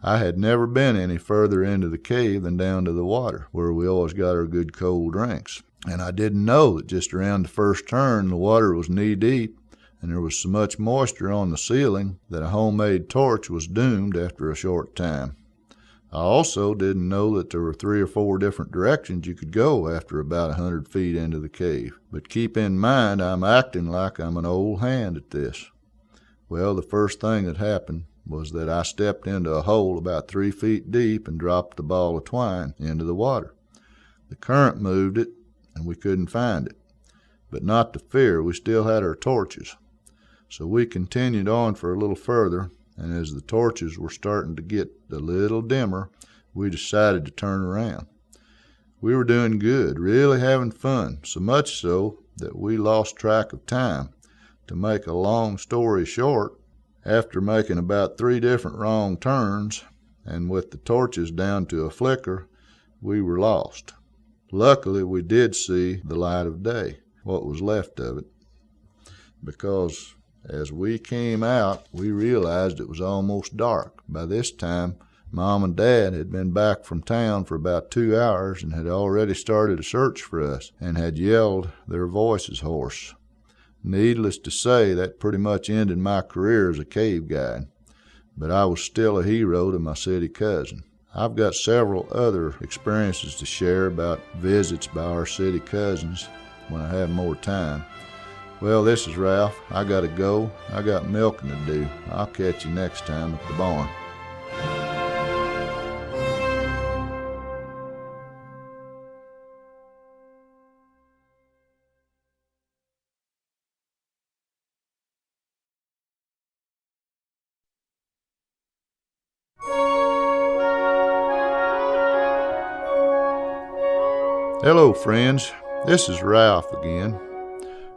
I had never been any further into the cave than down to the water, where we always got our good cold drinks. And I didn't know that just around the first turn the water was knee-deep, and there was so much moisture on the ceiling that a homemade torch was doomed after a short time. I also didn't know that there were 3 or 4 different directions you could go after about 100 feet into the cave. But keep in mind, I'm acting like I'm an old hand at this. Well, the first thing that happened was that I stepped into a hole about 3 feet deep and dropped the ball of twine into the water. The current moved it, and we couldn't find it. But not to fear, we still had our torches. So we continued on for a little further, and as the torches were starting to get a little dimmer, we decided to turn around. We were doing good, really having fun, so much so that we lost track of time. To make a long story short, after making about 3 different wrong turns, and with the torches down to a flicker, we were lost. Luckily, we did see the light of day, what was left of it, because as we came out, we realized it was almost dark. By this time, Mom and Dad had been back from town for about 2 hours and had already started a search for us and had yelled their voices hoarse. Needless to say, that pretty much ended my career as a cave guide, but I was still a hero to my city cousin. I've got several other experiences to share about visits by our city cousins when I have more time. Well, this is Ralph. I gotta go. I got milking to do. I'll catch you next time at the barn. Hello, friends. This is Ralph again.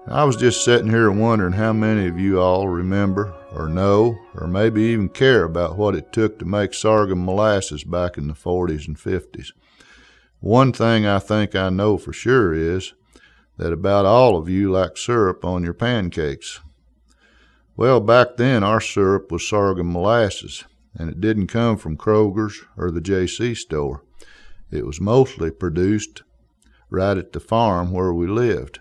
I was just sitting here wondering how many of you all remember or know or maybe even care about what it took to make sorghum molasses back in the 40s and 50s. One thing I think I know for sure is that about all of you like syrup on your pancakes. Well, back then our syrup was sorghum molasses, and it didn't come from Kroger's or the J.C. store. It was mostly produced right at the farm where we lived.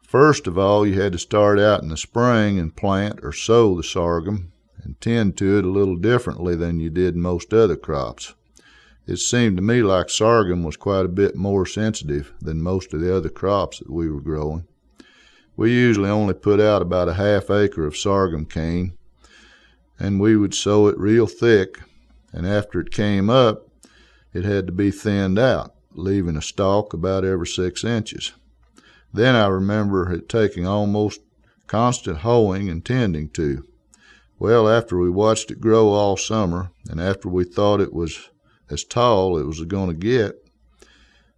First of all, you had to start out in the spring and plant or sow the sorghum and tend to it a little differently than you did most other crops. It seemed to me like sorghum was quite a bit more sensitive than most of the other crops that we were growing. We usually only put out about a half acre of sorghum cane, and we would sow it real thick, and after it came up, it had to be thinned out, leaving a stalk about every 6 inches. Then I remember it taking almost constant hoeing and tending to. Well, after we watched it grow all summer, and after we thought it was as tall as it was going to get,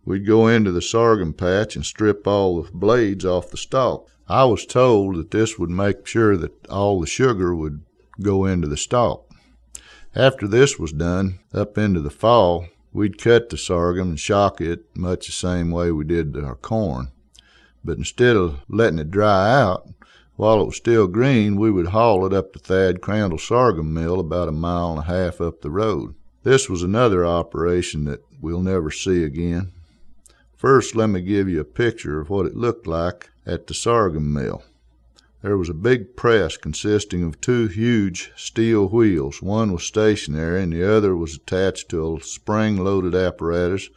we'd go into the sorghum patch and strip all the blades off the stalk. I was told that this would make sure that all the sugar would go into the stalk. After this was done, up into the fall, we'd cut the sorghum and shock it much the same way we did our corn. But instead of letting it dry out, while it was still green, we would haul it up to Thad Crandall's sorghum mill about 1.5 miles up the road. This was another operation that we'll never see again. First, let me give you a picture of what it looked like at the sorghum mill. There was a big press consisting of 2 huge steel wheels. One was stationary and the other was attached to a spring-loaded apparatus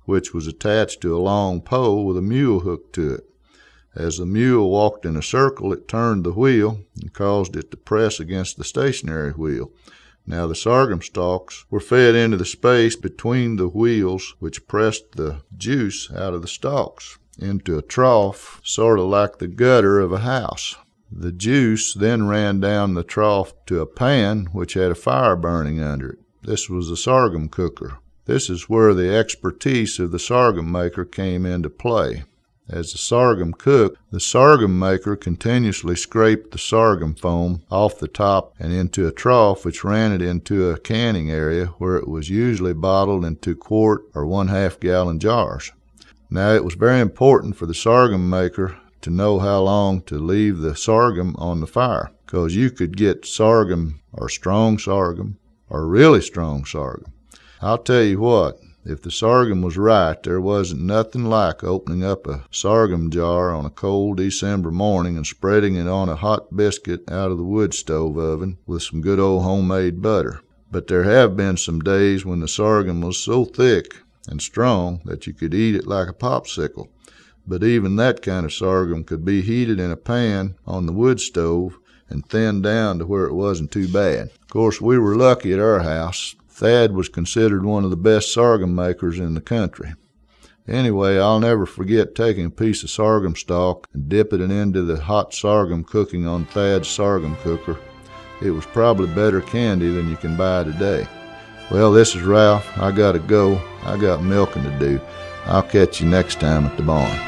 which was attached to a long pole with a mule hooked to it. As the mule walked in a circle, it turned the wheel and caused it to press against the stationary wheel. Now the sorghum stalks were fed into the space between the wheels, which pressed the juice out of the stalks into a trough, sort of like the gutter of a house. The juice then ran down the trough to a pan which had a fire burning under it. This was the sorghum cooker. This is where the expertise of the sorghum maker came into play. As the sorghum cooked, the sorghum maker continuously scraped the sorghum foam off the top and into a trough which ran it into a canning area where it was usually bottled into quart or 1/2 gallon jars. Now it was very important for the sorghum maker to know how long to leave the sorghum on the fire, because you could get sorghum or strong sorghum or really strong sorghum. I'll tell you what, if the sorghum was right, there wasn't nothing like opening up a sorghum jar on a cold December morning and spreading it on a hot biscuit out of the wood stove oven with some good old homemade butter. But there have been some days when the sorghum was so thick and strong that you could eat it like a popsicle. But even that kind of sorghum could be heated in a pan on the wood stove and thinned down to where it wasn't too bad. Of course, we were lucky at our house. Thad was considered one of the best sorghum makers in the country. Anyway, I'll never forget taking a piece of sorghum stalk and dipping it into the hot sorghum cooking on Thad's sorghum cooker. It was probably better candy than you can buy today. Well, this is Ralph. I gotta go. I got milking to do. I'll catch you next time at the barn.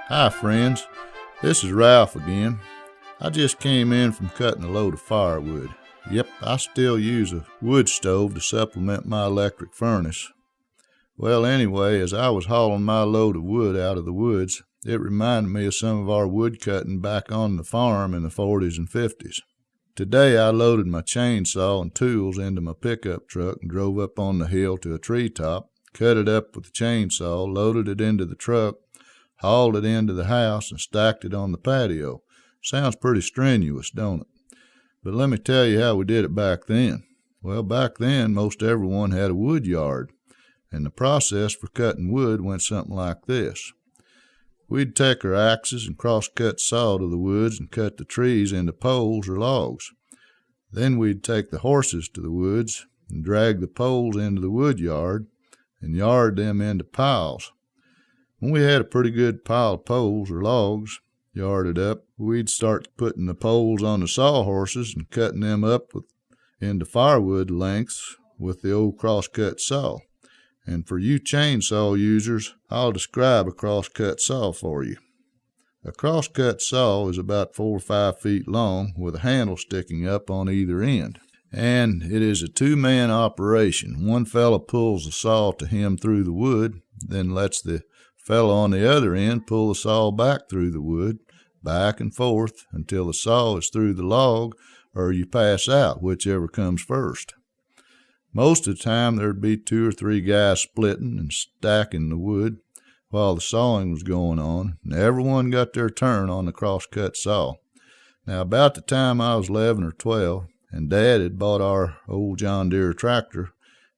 Hi friends, this is Ralph again. I just came in from cutting a load of firewood. Yep, I still use a wood stove to supplement my electric furnace. Well, anyway, as I was hauling my load of wood out of the woods, it reminded me of some of our wood cutting back on the farm in the 40s and 50s. Today I loaded my chainsaw and tools into my pickup truck and drove up on the hill to a treetop, cut it up with the chainsaw, loaded it into the truck, hauled it into the house, and stacked it on the patio. Sounds pretty strenuous, don't it? But let me tell you how we did it back then. Well, back then, most everyone had a wood yard, and the process for cutting wood went something like this. We'd take our axes and cross-cut saw to the woods and cut the trees into poles or logs. Then we'd take the horses to the woods and drag the poles into the wood yard and yard them into piles. When we had a pretty good pile of poles or logs yarded up, we'd start putting the poles on the sawhorses and cutting them up into firewood lengths with the old cross-cut saw. And for you chainsaw users, I'll describe a cross-cut saw for you. A cross-cut saw is about 4 or 5 feet long with a handle sticking up on either end. and it is a two-man operation. One fella pulls the saw to hem through the wood, then lets the fellow on the other end pull the saw back through the wood, back and forth, until the saw is through the log, or you pass out, whichever comes first. Most of the time there'd be 2 or 3 guys splitting and stacking the wood while the sawing was going on, and everyone got their turn on the cross-cut saw. Now, about the time I was 11 or 12, and Dad had bought our old John Deere tractor,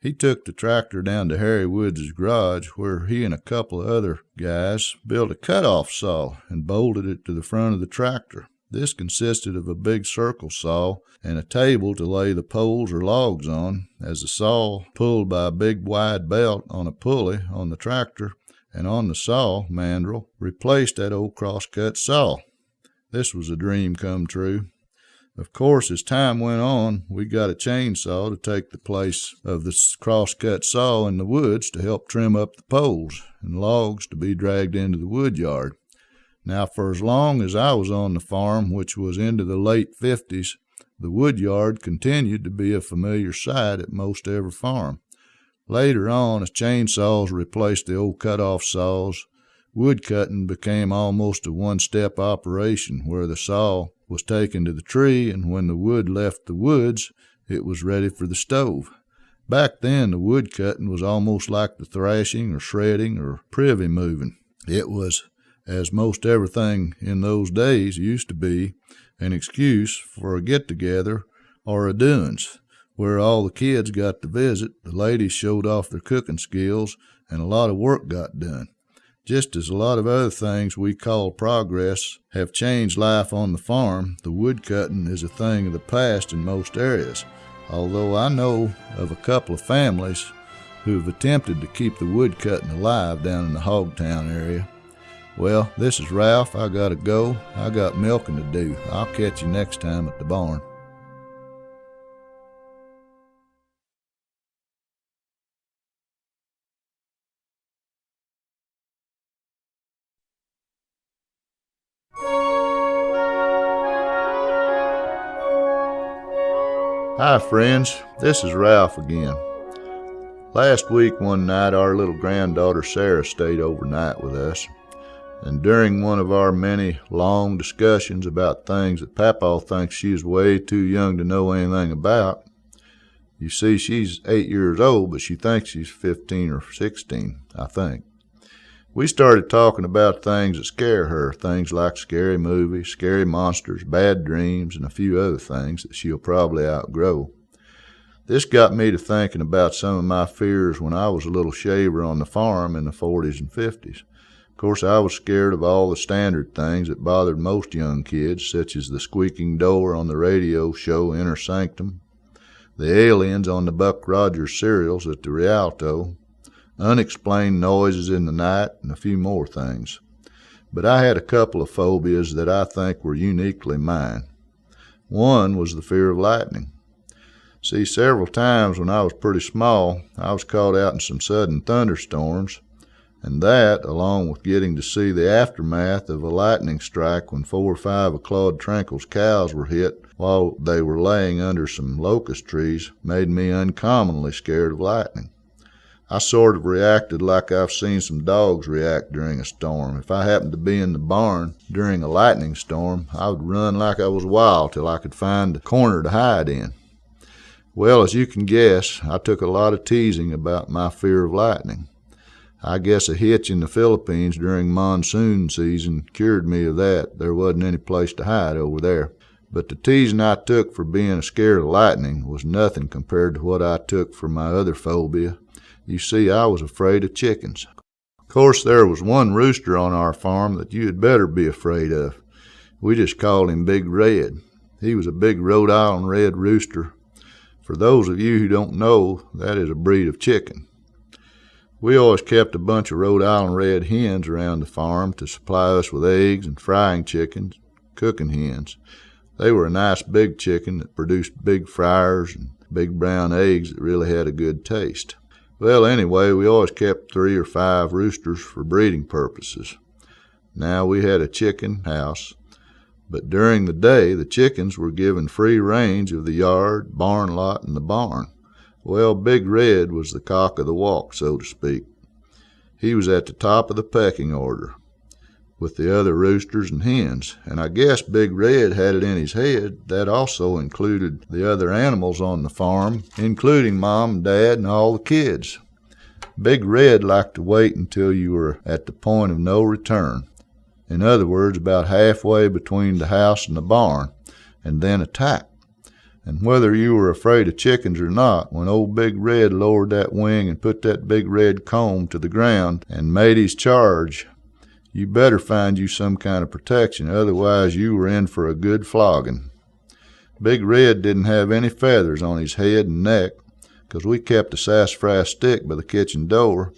he took the tractor down to Harry Woods' garage, where he and a couple of other guys built a cut-off saw and bolted it to the front of the tractor. This consisted of a big circle saw and a table to lay the poles or logs on, as the saw pulled by a big wide belt on a pulley on the tractor, and on the saw mandrel replaced that old cross-cut saw. This was a dream come true. Of course, as time went on, we got a chainsaw to take the place of the cross-cut saw in the woods to help trim up the poles and logs to be dragged into the wood yard. Now, for as long as I was on the farm, which was into the late 50s, the wood yard continued to be a familiar sight at most every farm. Later on, as chainsaws replaced the old cut-off saws, wood cutting became almost a one-step operation, where the saw was taken to the tree, and when the wood left the woods, it was ready for the stove. Back then, the wood cutting was almost like the thrashing or shredding or privy moving. It was, as most everything in those days used to be, an excuse for a get-together or a doings, where all the kids got to visit, the ladies showed off their cooking skills, and a lot of work got done. Just as a lot of other things we call progress have changed life on the farm, the wood cutting is a thing of the past in most areas, although I know of a couple of families who have attempted to keep the wood cutting alive down in the Hogtown area. Well, this is Ralph. I gotta go. I got milking to do. I'll catch you next time at the barn. Hi friends, this is Ralph again. Last week one night our little granddaughter Sarah stayed overnight with us, and during one of our many long discussions about things that Papaw thinks she is way too young to know anything about, you see she's 8 years old, but she thinks she's 15 or 16, I think. We started talking about things that scare her, things like scary movies, scary monsters, bad dreams, and a few other things that she'll probably outgrow. This got me to thinking about some of my fears when I was a little shaver on the farm in the 40s and 50s. Of course, I was scared of all the standard things that bothered most young kids, such as the squeaking door on the radio show Inner Sanctum, the aliens on the Buck Rogers cereals at the Rialto, unexplained noises in the night, and a few more things. But I had a couple of phobias that I think were uniquely mine. One was the fear of lightning. See, several times when I was pretty small, I was caught out in some sudden thunderstorms, and that, along with getting to see the aftermath of a lightning strike when 4 or 5 of Claude Trinkle's cows were hit while they were laying under some locust trees, made me uncommonly scared of lightning. I sort of reacted like I've seen some dogs react during a storm. If I happened to be in the barn during a lightning storm, I would run like I was wild till I could find a corner to hide in. Well, as you can guess, I took a lot of teasing about my fear of lightning. I guess a hitch in the Philippines during monsoon season cured me of that. There wasn't any place to hide over there. But the teasing I took for being scared of lightning was nothing compared to what I took for my other phobia. You see, I was afraid of chickens. Of course, there was one rooster on our farm that you had better be afraid of. We just called him Big Red. He was a big Rhode Island red rooster. For those of you who don't know, that is a breed of chicken. We always kept a bunch of Rhode Island red hens around the farm to supply us with eggs and frying chickens, cooking hens. They were a nice big chicken that produced big fryers and big brown eggs that really had a good taste. Well, anyway, we always kept 3 or 5 roosters for breeding purposes. Now we had a chicken house, But during the day, the chickens were given free range of the yard, barn lot, and the barn. Well, Big Red was the cock of the walk, so to speak. He was at the top of the pecking order, with the other roosters and hens, and I guess Big Red had it in his head that also included the other animals on the farm, including Mom and Dad and all the kids. Big Red liked to wait until you were at the point of no return. In other words, about halfway between the house and the barn, and then attack. And whether you were afraid of chickens or not, when old Big Red lowered that wing and put that big red comb to the ground and made his charge, you better find you some kind of protection, otherwise you were in for a good flogging. Big Red didn't have any feathers on his head and neck, 'cause we kept a sassafras stick by the kitchen door,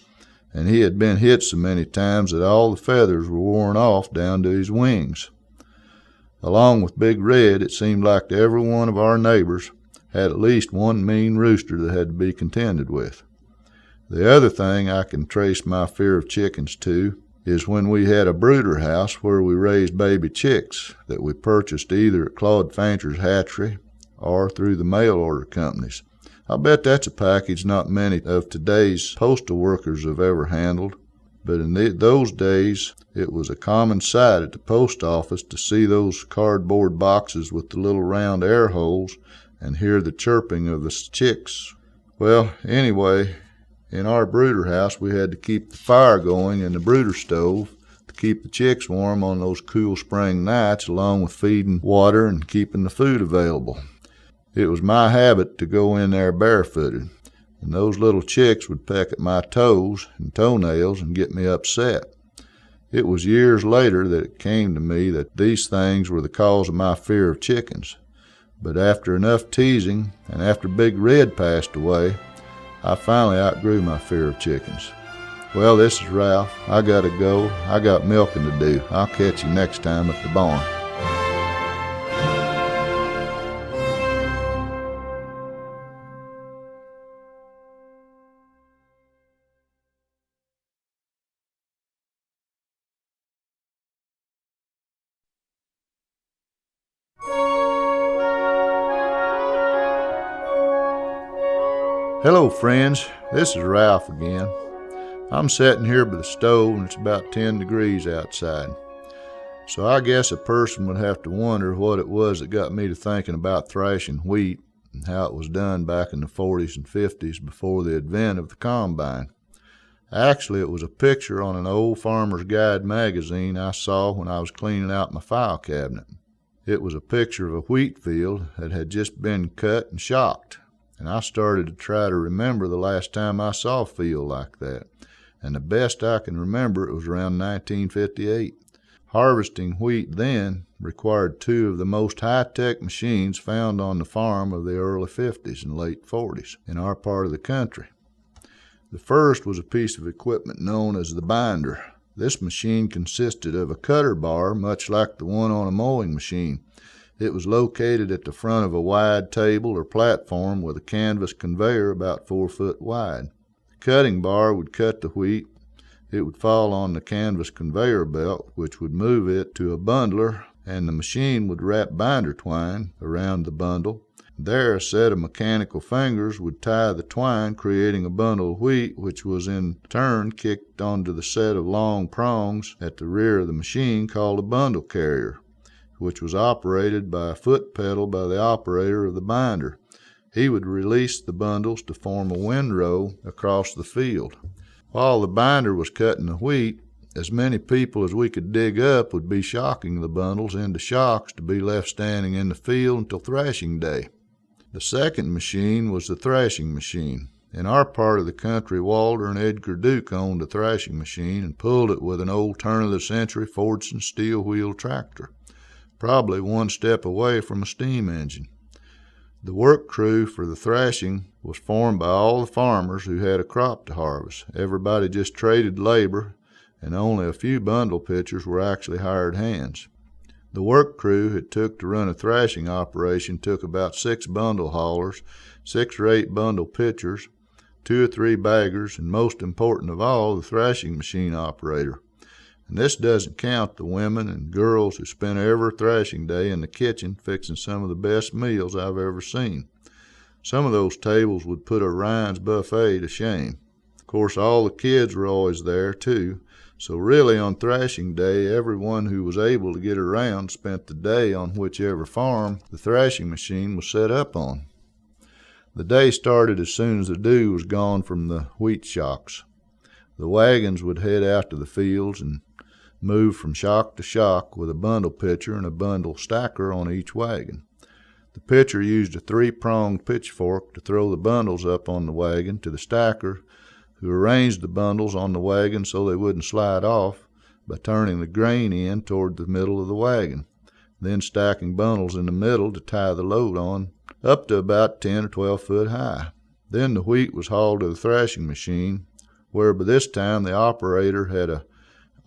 and he had been hit so many times that all the feathers were worn off down to his wings. Along with Big Red, it seemed like every one of our neighbors had at least one mean rooster that had to be contended with. The other thing I can trace my fear of chickens to is when we had a brooder house where we raised baby chicks that we purchased either at Claude Fancher's hatchery or through the mail order companies. I'll bet that's a package not many of today's postal workers have ever handled, but in those days it was a common sight at the post office to see those cardboard boxes with the little round air holes and hear the chirping of the chicks. Well, anyway, in our brooder house we had to keep the fire going in the brooder stove to keep the chicks warm on those cool spring nights, along with feeding water and keeping the food available. It was my habit to go in there barefooted, and those little chicks would peck at my toes and toenails and get me upset. It was years later that it came to me that these things were the cause of my fear of chickens. But after enough teasing, and after Big Red passed away, I finally outgrew my fear of chickens. Well, this is Ralph. I gotta go. I got milking to do. I'll catch you next time at the barn. Hello friends, this is Ralph again. I'm sitting here by the stove and it's about 10 degrees outside. So I guess a person would have to wonder what it was that got me to thinking about thrashing wheat and how it was done back in the 40s and 50s before the advent of the combine. Actually, it was a picture on an old Farmer's Guide magazine I saw when I was cleaning out my file cabinet. It was a picture of a wheat field that had just been cut and shocked. And I started to try to remember the last time I saw a field like that. And the best I can remember, it was around 1958. Harvesting wheat then required two of the most high-tech machines found on the farm of the early 50s and late 40s in our part of the country. The first was a piece of equipment known as the binder. This machine consisted of a cutter bar, much like the one on a mowing machine. It was located at the front of a wide table or platform with a canvas conveyor about 4 foot wide. The cutting bar would cut the wheat. It would fall on the canvas conveyor belt, which would move it to a bundler, and the machine would wrap binder twine around the bundle. There, a set of mechanical fingers would tie the twine, creating a bundle of wheat, which was in turn kicked onto the set of long prongs at the rear of the machine called a bundle carrier, which was operated by a foot pedal by the operator of the binder. He would release the bundles to form a windrow across the field. While the binder was cutting the wheat, as many people as we could dig up would be shocking the bundles into shocks to be left standing in the field until thrashing day. The second machine was the thrashing machine. In our part of the country, Walter and Edgar Duke owned a thrashing machine and pulled it with an old turn-of-the-century Fordson steel-wheel tractor, probably one step away from a steam engine. The work crew for the thrashing was formed by all the farmers who had a crop to harvest. Everybody just traded labor, and only a few bundle pitchers were actually hired hands. The work crew it took to run a thrashing operation took about 6 bundle haulers, 6 or 8 bundle pitchers, 2 or 3 baggers, and most important of all, the thrashing machine operator. And this doesn't count the women and girls who spent every thrashing day in the kitchen fixing some of the best meals I've ever seen. Some of those tables would put a Ryan's buffet to shame. Of course, all the kids were always there, too. So really, on thrashing day, everyone who was able to get around spent the day on whichever farm the thrashing machine was set up on. The day started as soon as the dew was gone from the wheat shocks. The wagons would head out to the fields and move from shock to shock with a bundle pitcher and a bundle stacker on each wagon. The pitcher used a 3-pronged pitchfork to throw the bundles up on the wagon to the stacker, who arranged the bundles on the wagon so they wouldn't slide off by turning the grain in toward the middle of the wagon, then stacking bundles in the middle to tie the load on up to about 10 or 12 foot high. Then the wheat was hauled to the thrashing machine, where by this time the operator had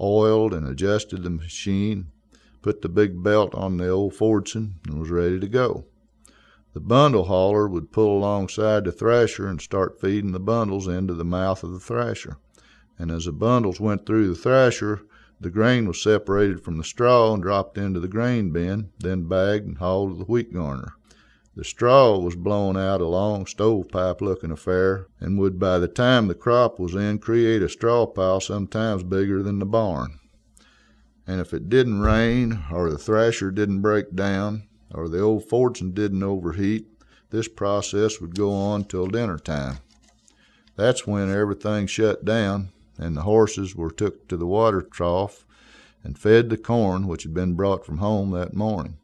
oiled and adjusted the machine, put the big belt on the old Fordson, and was ready to go. The bundle hauler would pull alongside the thrasher and start feeding the bundles into the mouth of the thrasher. And as the bundles went through the thrasher, the grain was separated from the straw and dropped into the grain bin, then bagged and hauled to the wheat garner. The straw was blown out a long stovepipe-looking affair, and would, by the time the crop was in, create a straw pile sometimes bigger than the barn. And if it didn't rain, or the thrasher didn't break down, or the old Fordson didn't overheat, this process would go on till dinner time. That's when everything shut down, and the horses were took to the water trough and fed the corn which had been brought from home that morning.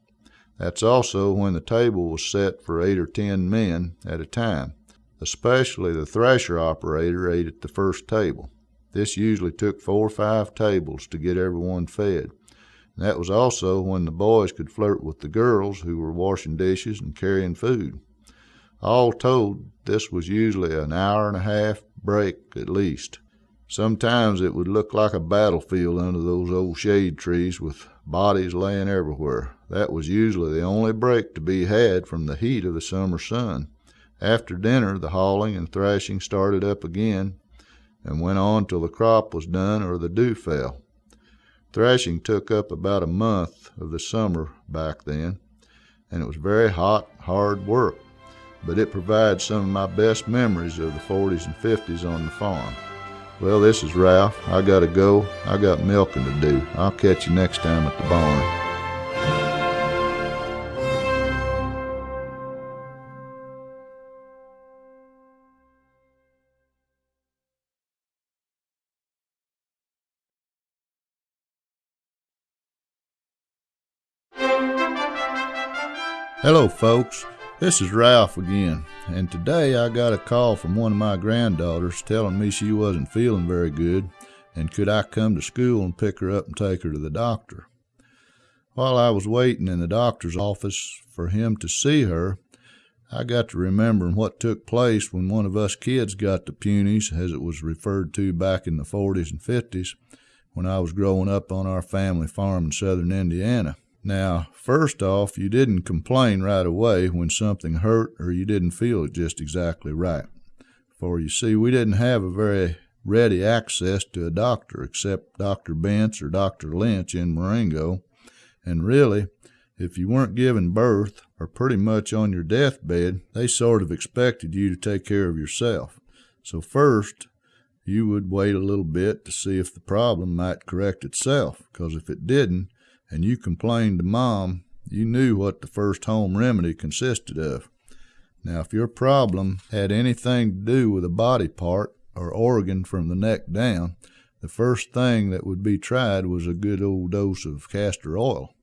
That's also when the table was set for 8 or 10 men at a time. Especially the thrasher operator ate at the first table. This usually took 4 or 5 tables to get everyone fed. And that was also when the boys could flirt with the girls who were washing dishes and carrying food. All told, this was usually an hour and a half break at least. Sometimes it would look like a battlefield under those old shade trees with bodies laying everywhere. That was usually the only break to be had from the heat of the summer sun. After dinner, the hauling and thrashing started up again and went on till the crop was done or the dew fell. Thrashing took up about a month of the summer back then, and it was very hot, hard work, but it provides some of my best memories of the 40s and 50s on the farm. Well, this is Ralph. I gotta go. I got milking to do. I'll catch you next time at the barn. Hello, folks. This is Ralph again, and today I got a call from one of my granddaughters telling me she wasn't feeling very good and could I come to school and pick her up and take her to the doctor. While I was waiting in the doctor's office for him to see her, I got to remembering what took place when one of us kids got the punies, as it was referred to back in the 40s and 50s, when I was growing up on our family farm in southern Indiana. Now, first off, you didn't complain right away when something hurt or you didn't feel it just exactly right. For you see, we didn't have a very ready access to a doctor except Dr. Bentz or Dr. Lynch in Marengo. And really, if you weren't giving birth or pretty much on your deathbed, they sort of expected you to take care of yourself. So first, you would wait a little bit to see if the problem might correct itself, because if it didn't, and you complained to Mom, you knew what the first home remedy consisted of. Now, if your problem had anything to do with a body part or organ from the neck down, the first thing that would be tried was a good old dose of castor oil.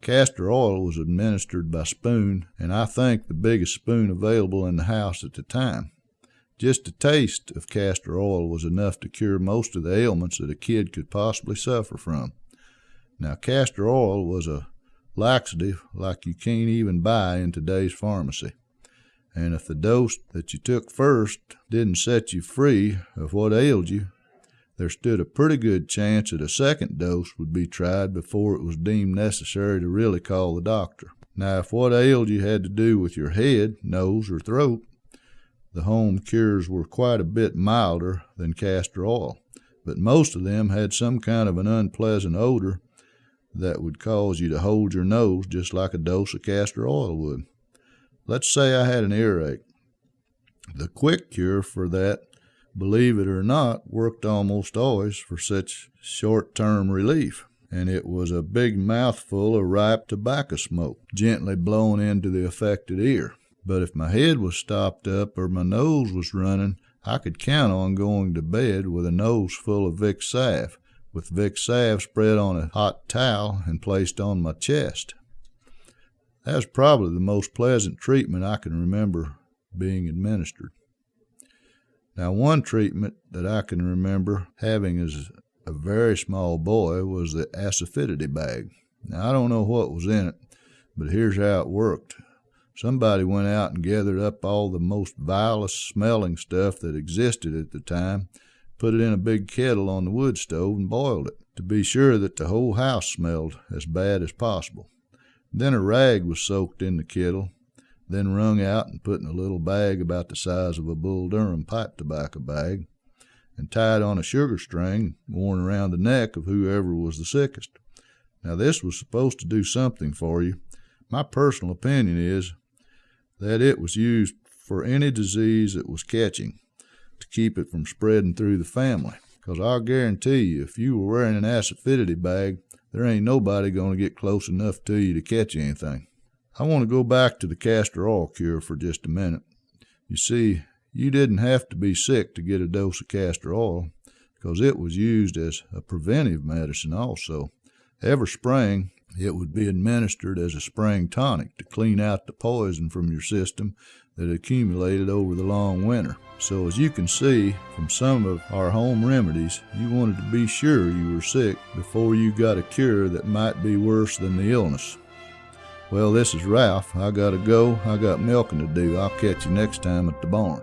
Castor oil was administered by spoon, and I think the biggest spoon available in the house at the time. Just a taste of castor oil was enough to cure most of the ailments that a kid could possibly suffer from. Now, castor oil was a laxative like you can't even buy in today's pharmacy. And if the dose that you took first didn't set you free of what ailed you, there stood a pretty good chance that a second dose would be tried before it was deemed necessary to really call the doctor. Now, if what ailed you had to do with your head, nose, or throat, the home cures were quite a bit milder than castor oil. but most of them had some kind of an unpleasant odor that would cause you to hold your nose just like a dose of castor oil would. Let's say I had an earache. The quick cure for that, believe it or not, worked almost always for such short-term relief, and it was a big mouthful of ripe tobacco smoke, gently blown into the affected ear. But if my head was stopped up or my nose was running, I could count on going to bed with a nose full of Vicks salve, with Vicks salve spread on a hot towel and placed on my chest. That was probably the most pleasant treatment I can remember being administered. Now, one treatment that I can remember having as a very small boy was the acidity bag. Now, I don't know what was in it, but here's how it worked. Somebody went out and gathered up all the most vilest smelling stuff that existed at the time, put it in a big kettle on the wood stove, and boiled it, to be sure that the whole house smelled as bad as possible. Then a rag was soaked in the kettle, then wrung out and put in a little bag about the size of a Bull Durham pipe tobacco bag, and tied on a sugar string worn around the neck of whoever was the sickest. Now, this was supposed to do something for you. My personal opinion is that it was used for any disease it was catching, to keep it from spreading through the family. Because I'll guarantee you, if you were wearing an acidity bag, there ain't nobody going to get close enough to you to catch anything. I want to go back to the castor oil cure for just a minute. You see, you didn't have to be sick to get a dose of castor oil, because it was used as a preventive medicine also. Every spring, it would be administered as a spring tonic to clean out the poison from your system that accumulated over the long winter. So as you can see from some of our home remedies, you wanted to be sure you were sick before you got a cure that might be worse than the illness. Well, this is Ralph. I gotta go. I got milking to do. I'll catch you next time at the barn.